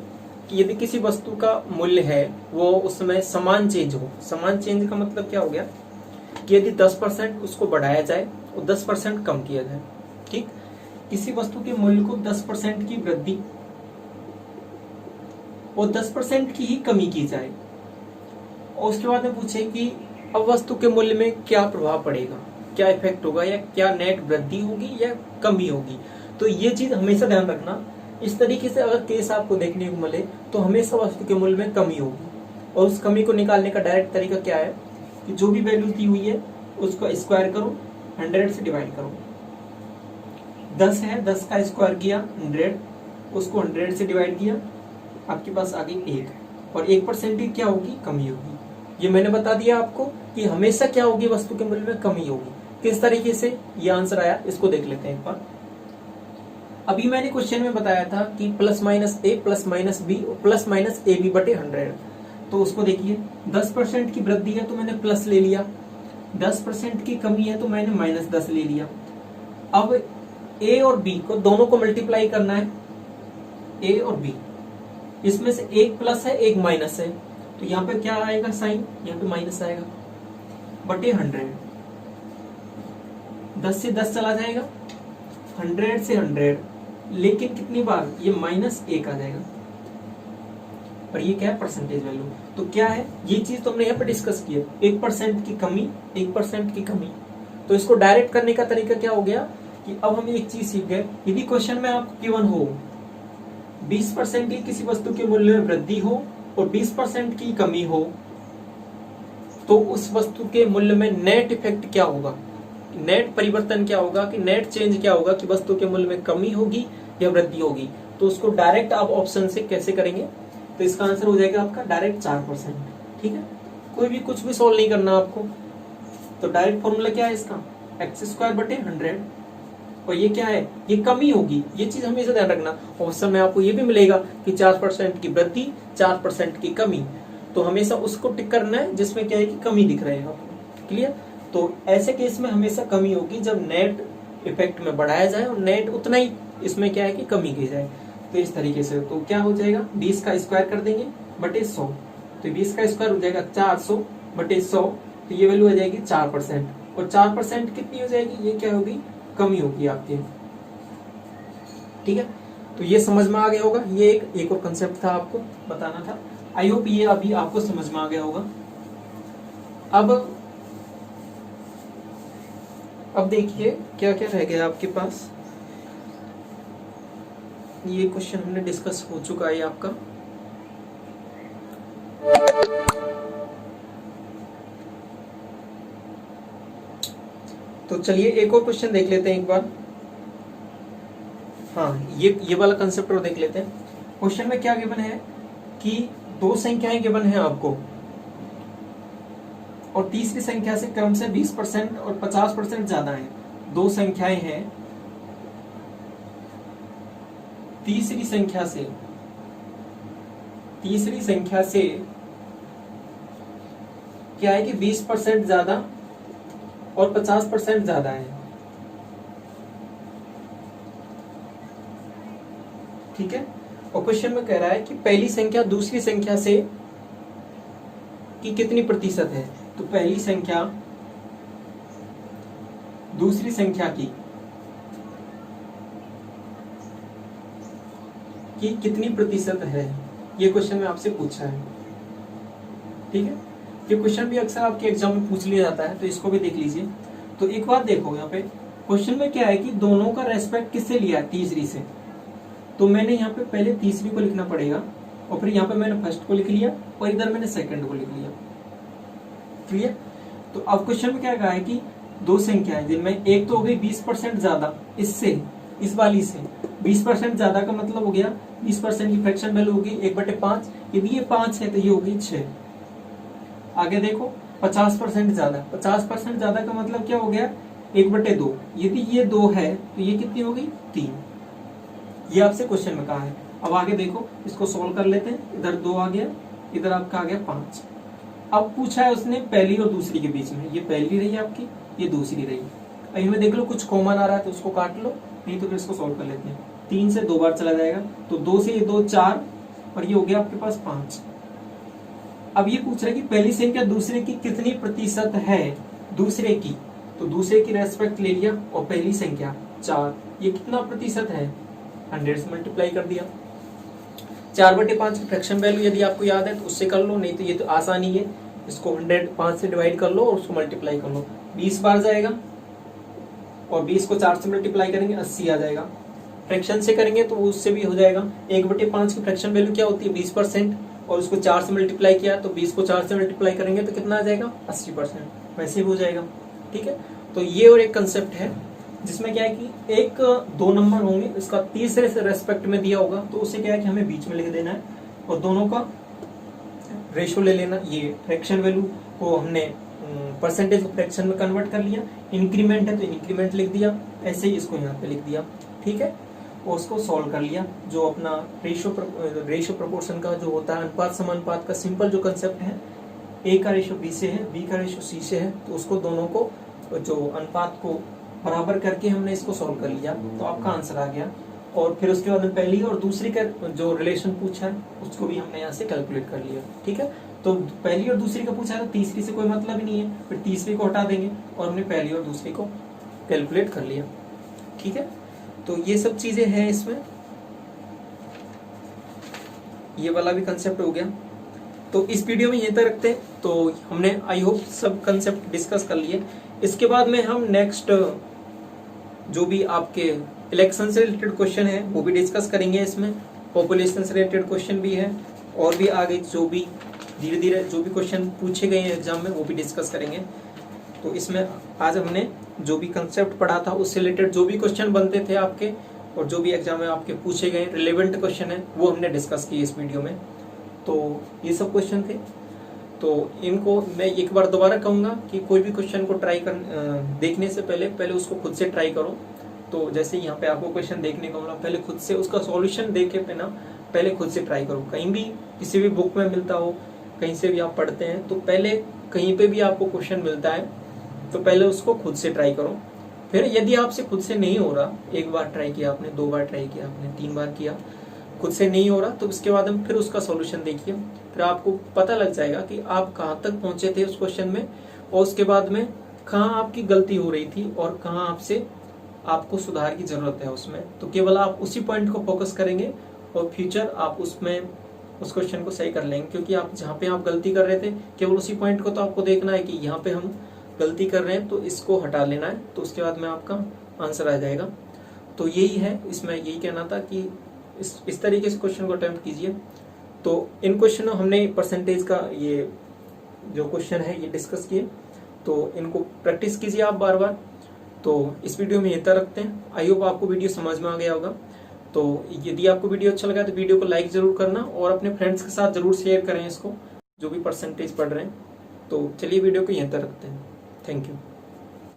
कि यदि किसी वस्तु का मूल्य है वो उसमें समान चेंज हो। समान चेंज का मतलब क्या हो गया कि यदि 10% उसको बढ़ाया जाए और 10% कम किया जाए, ठीक, किसी वस्तु के मूल्य को 10% की वृद्धि और 10% की ही कमी की जाए, और उसके बाद में पूछे कि अब वस्तु के मूल्य में क्या प्रभाव पड़ेगा, क्या इफेक्ट होगा, या क्या नेट वृद्धि होगी या कमी होगी। तो ये चीज हमेशा ध्यान रखना। इस तरीके से अगर केस आपको देखने को मिले तो हमेशा वस्तु के मूल्य में कमी होगी, और उस कमी को निकालने का डायरेक्ट तरीका क्या है कि जो भी वैल्यू दी हुई है उसको स्क्वायर करो, 100 से डिवाइड करो। 10 है, 10 का स्क्वायर किया 100, उसको 100 से डिवाइड किया, आपके पास आ गई 1, और 1% की क्या होगी, कमी होगी। ये मैंने बता दिया आपको कि हमेशा क्या होगी, वस्तु के मूल्य में कमी होगी। किस तरीके से ये आंसर आया इसको देख लेते हैं एक बार। अभी मैंने क्वेश्चन में बताया था कि plus minus A plus minus B plus minus A B बटे 100। तो उसको देखिए, 10% की वृद्धि है तो मैंने प्लस ले लिया, 10% की कमी है तो मैंने माइनस 10 ले लिया। अब ए और बी को दोनों को मल्टीप्लाई करना है, ए और बी, इसमें से एक प्लस है एक माइनस है, तो यहाँ पे क्या आएगा साइन, यहाँ पे माइनस आएगा, बटे 100। 10 से 10 चला जाएगा, 100 से 100, लेकिन कितनी बार, ये माइनस 1 आ जाएगा, और ये क्या है, परसेंटेज वैल्यू। तो क्या है, ये चीज तो हमने यहाँ पे डिस्कस किया, 1% की कमी, 1% की कमी। तो इसको डायरेक्ट करने का तरीका क्या हो गया कि अब हम एक चीज सीख गए, यदि क्वेश्चन में आपको गिवन हो 20% की किसी वस्तु के मूल्य में वृद्धि हो और 20% की कमी हो, तो उस वस्तु के मूल्य में नेट इफेक्ट क्या होगा, नेट परिवर्तन क्या होगा, कि नेट चेंज क्या होगा, कि वस्तु के मूल्य में कमी होगी या वृद्धि होगी। तो उसको डायरेक्ट आप ऑप्शन से कैसे करेंगे, तो इसका आंसर हो जाएगा आपका डायरेक्ट 4%। ठीक है, कोई भी कुछ भी सोल्व नहीं करना आपको। तो डायरेक्ट फॉर्मूला क्या है इसका, x² बटे 100, और ये क्या है, ये कमी होगी। ये चीज हमेशा ध्यान रखना। ऑप्शन में आपको ये भी मिलेगा कि 4% की वृद्धि, 4% की कमी, तो हमेशा उसको टिक करना है जिसमें क्या है कि कमी दिख रहा है आपको। क्लियर। तो ऐसे केस में हमेशा कमी होगी जब नेट इफेक्ट में बढ़ाया जाए और नेट उतना ही इसमें क्या है कि कमी की जाए। तो इस तरीके से तो क्या हो जाएगा, 20 का स्क्वायर कर देंगे बटे 100, तो 20 का स्क्वायर हो जाएगा 400 बटे 100, तो ये वैल्यू आ जाएगी 4%, और 4% कितनी हो जाएगी, ये क्या होगी, कमी होगी आपकी। ठीक है, तो ये समझ में आ गया होगा। ये एक और कंसेप्ट था आपको बताना था। आई होप ये अभी आपको समझ में आ गया होगा। अब देखिए क्या क्या रह गया आपके पास। ये क्वेश्चन हमने डिस्कस हो चुका है आपका। तो चलिए एक और क्वेश्चन देख लेते हैं एक बार। हाँ, ये वाला कंसेप्ट और देख लेते हैं। क्वेश्चन में क्या गिवन है कि दो संख्याएं गिवन है आपको, और तीसरी संख्या से क्रम से 20% और 50% ज्यादा है। दो संख्याएं हैं, तीसरी संख्या से क्या है कि 20% ज्यादा और 50% ज्यादा है। ठीक है, और क्वेश्चन में कह रहा है कि पहली संख्या दूसरी संख्या से की कितनी प्रतिशत है। तो पहली संख्या दूसरी संख्या की कितनी प्रतिशत है, ये क्वेश्चन में आपसे पूछा है। ठीक है, ये क्वेश्चन भी अक्सर आपके एग्जाम में पूछ लिया जाता है, तो इसको भी देख लीजिए। तो एक बात देखो यहाँ पे क्वेश्चन में क्या है कि दोनों का रेस्पेक्ट किससे लिया है, तीसरी से। तो मैंने यहाँ पे पहले तीसरी को लिखना पड़ेगा और फिर यहाँ पे मैंने फर्स्ट को लिख लिया और इधर मैंने सेकंड को लिख लिया। क्लियर? तो अब क्वेश्चन में क्या कहा है कि दो संख्या है जिनमें एक तो हो गई 20% ज्यादा, इससे इस वाली से 20% ज्यादा का मतलब हो गया 20% की फ्रैक्शन वैल्यू होगी 1/5। यदि ये 5 है तो ये होगी 6। आगे देखो 50% ज्यादा, 50% ज्यादा का मतलब क्या हो गया 1/2। यदि ये 2 है तो ये कितनी हो गई 3। ये आपसे क्वेश्चन में कहा है। अब आगे देखो इसको सोल्व कर लेते हैं। इधर 2 आ गया, इधर आपका आ गया 5। अब पूछा है उसने पहली और दूसरी के बीच में, ये पहली रही आपकी, ये दूसरी रही। अब इनमें देख लो कुछ कॉमन आ रहा है तो उसको काट लो, नहीं तो फिर इसको सोल्व कर लेते हैं। 3 से 2 बार चला जाएगा तो 2 से ये 2 4 और ये हो गया आपके पास 5। अब ये पूछ रहा है कि पहली संख्या दूसरे की कितनी प्रतिशत है, दूसरे की। तो दूसरे की रेस्पेक्ट ले लिया और पहली संख्या 4, ये कितना प्रतिशत है, 100 से मल्टीप्लाई कर दिया। 4/5 की फ्रैक्शन वैल्यू यदि आपको याद है तो उससे कर लो, नहीं तो ये तो आसानी है, इसको 105 से डिवाइड कर लो और उसको मल्टीप्लाई कर लो। 20 बार जाएगा और 20 को 4 से मल्टीप्लाई करेंगे 80 आ जाएगा। फ्रैक्शन से करेंगे तो उससे भी हो जाएगा। 1/5 की फ्रैक्शन वैल्यू क्या होती है 20% और उसको 4 से मल्टीप्लाई किया तो 20 को 4 से मल्टीप्लाई करेंगे तो कितना आ जाएगा 80%, वैसे ही हो जाएगा। ठीक है, तो ये और एक कंसेप्ट है जिसमें क्या है कि एक 2 नंबर होंगे, इसका तीसरे से रेस्पेक्ट में दिया होगा तो उससे क्या है कि हमें बीच में लिख देना है और दोनों का रेशियो ले लेना। ये फ्रैक्शन वैल्यू को हमने परसेंटेज फ्रैक्शन में कन्वर्ट कर लिया, इंक्रीमेंट है तो इंक्रीमेंट लिख दिया, ऐसे ही इसको यहाँ पे लिख दिया। ठीक है, और उसको सॉल्व कर लिया। जो अपना रेशियो प्रोपोर्शन का जो होता है अनुपात समानुपात का सिंपल जो कंसेप्ट है, ए का रेशियो बी से है, बी का रेशियो सी से है, तो उसको दोनों को जो अनुपात को बराबर करके हमने इसको सॉल्व कर लिया तो आपका आंसर आ गया। और फिर उसके बाद में पहली और दूसरी का जो रिलेशन पूछा है उसको भी हमने यहाँ से कैलकुलेट कर लिया। ठीक है, तो पहली और दूसरी का पूछा है तो तीसरी से कोई मतलब ही नहीं है, फिर तीसरी को हटा देंगे और हमने पहली और दूसरी को कैलकुलेट कर लिया। ठीक है, तो ये सब चीजें हैं इसमें। ये वाला भी कंसेप्ट हो गया। तो इस वीडियो में यहीं तक रखते हैं। तो हमने आई होप सब कंसेप्ट डिस्कस कर लिए। इसके बाद में हम नेक्स्ट जो भी आपके इलेक्शन से रिलेटेड क्वेश्चन है वो भी डिस्कस करेंगे। इसमें पॉपुलेशन से रिलेटेड क्वेश्चन भी है और भी आगे जो भी धीरे धीरे जो भी क्वेश्चन पूछे गए हैं एग्जाम में वो भी डिस्कस करेंगे। तो इसमें आज हमने जो भी कंसेप्ट पढ़ा था उससे रिलेटेड जो भी क्वेश्चन बनते थे आपके और जो भी एग्जाम में आपके पूछे गए रिलेवेंट क्वेश्चन है वो हमने डिस्कस किए इस वीडियो में। तो ये सब क्वेश्चन थे। तो इनको मैं एक बार दोबारा कहूंगा कि कोई भी क्वेश्चन को ट्राई कर देखने से पहले उसको खुद से ट्राई करो। तो जैसे यहाँ पे आपको क्वेश्चन देखने को मिला, पहले खुद से उसका सॉल्यूशन देखे पे ना पहले खुद से ट्राई करो। कहीं भी किसी भी बुक में मिलता हो, कहीं से भी आप पढ़ते हैं तो पहले कहीं पे भी आपको क्वेश्चन मिलता है तो पहले उसको खुद से ट्राई करो। फिर यदि आपसे खुद से नहीं हो रहा, एक बार ट्राई किया आपने, 2 बार ट्राई किया आपने, 3 बार किया, खुद से नहीं हो रहा तो उसके बाद हम फिर उसका सॉल्यूशन देखिए। फिर आपको पता लग जाएगा कि आप कहाँ तक पहुंचे थे उस क्वेश्चन में और उसके बाद में कहाँ आपकी गलती हो रही थी और कहाँ आपसे आपको सुधार की जरूरत है उसमें। तो केवल आप उसी पॉइंट को फोकस करेंगे और फ्यूचर आप उसमें उस क्वेश्चन को सही कर लेंगे। क्योंकि आप जहाँ पे आप गलती कर रहे थे केवल उसी पॉइंट को तो आपको देखना है कि यहाँ पे हम गलती कर रहे हैं तो इसको हटा लेना है, तो उसके बाद में आपका आंसर आ जाएगा। तो यही है, इसमें यही कहना था कि इस तरीके से क्वेश्चन को अटेम्प्ट कीजिए। तो इन क्वेश्चनों हमने परसेंटेज का ये जो क्वेश्चन है ये डिस्कस किए, तो इनको प्रैक्टिस कीजिए आप बार बार। तो इस वीडियो में इतना रखते हैं। आई होप आपको वीडियो समझ में आ गया होगा। तो यदि आपको वीडियो अच्छा लगा तो वीडियो को लाइक जरूर करना और अपने फ्रेंड्स के साथ जरूर शेयर करें इसको, जो भी परसेंटेज पढ़ रहे हैं। तो चलिए वीडियो को यहीं तक रखते हैं। Thank you.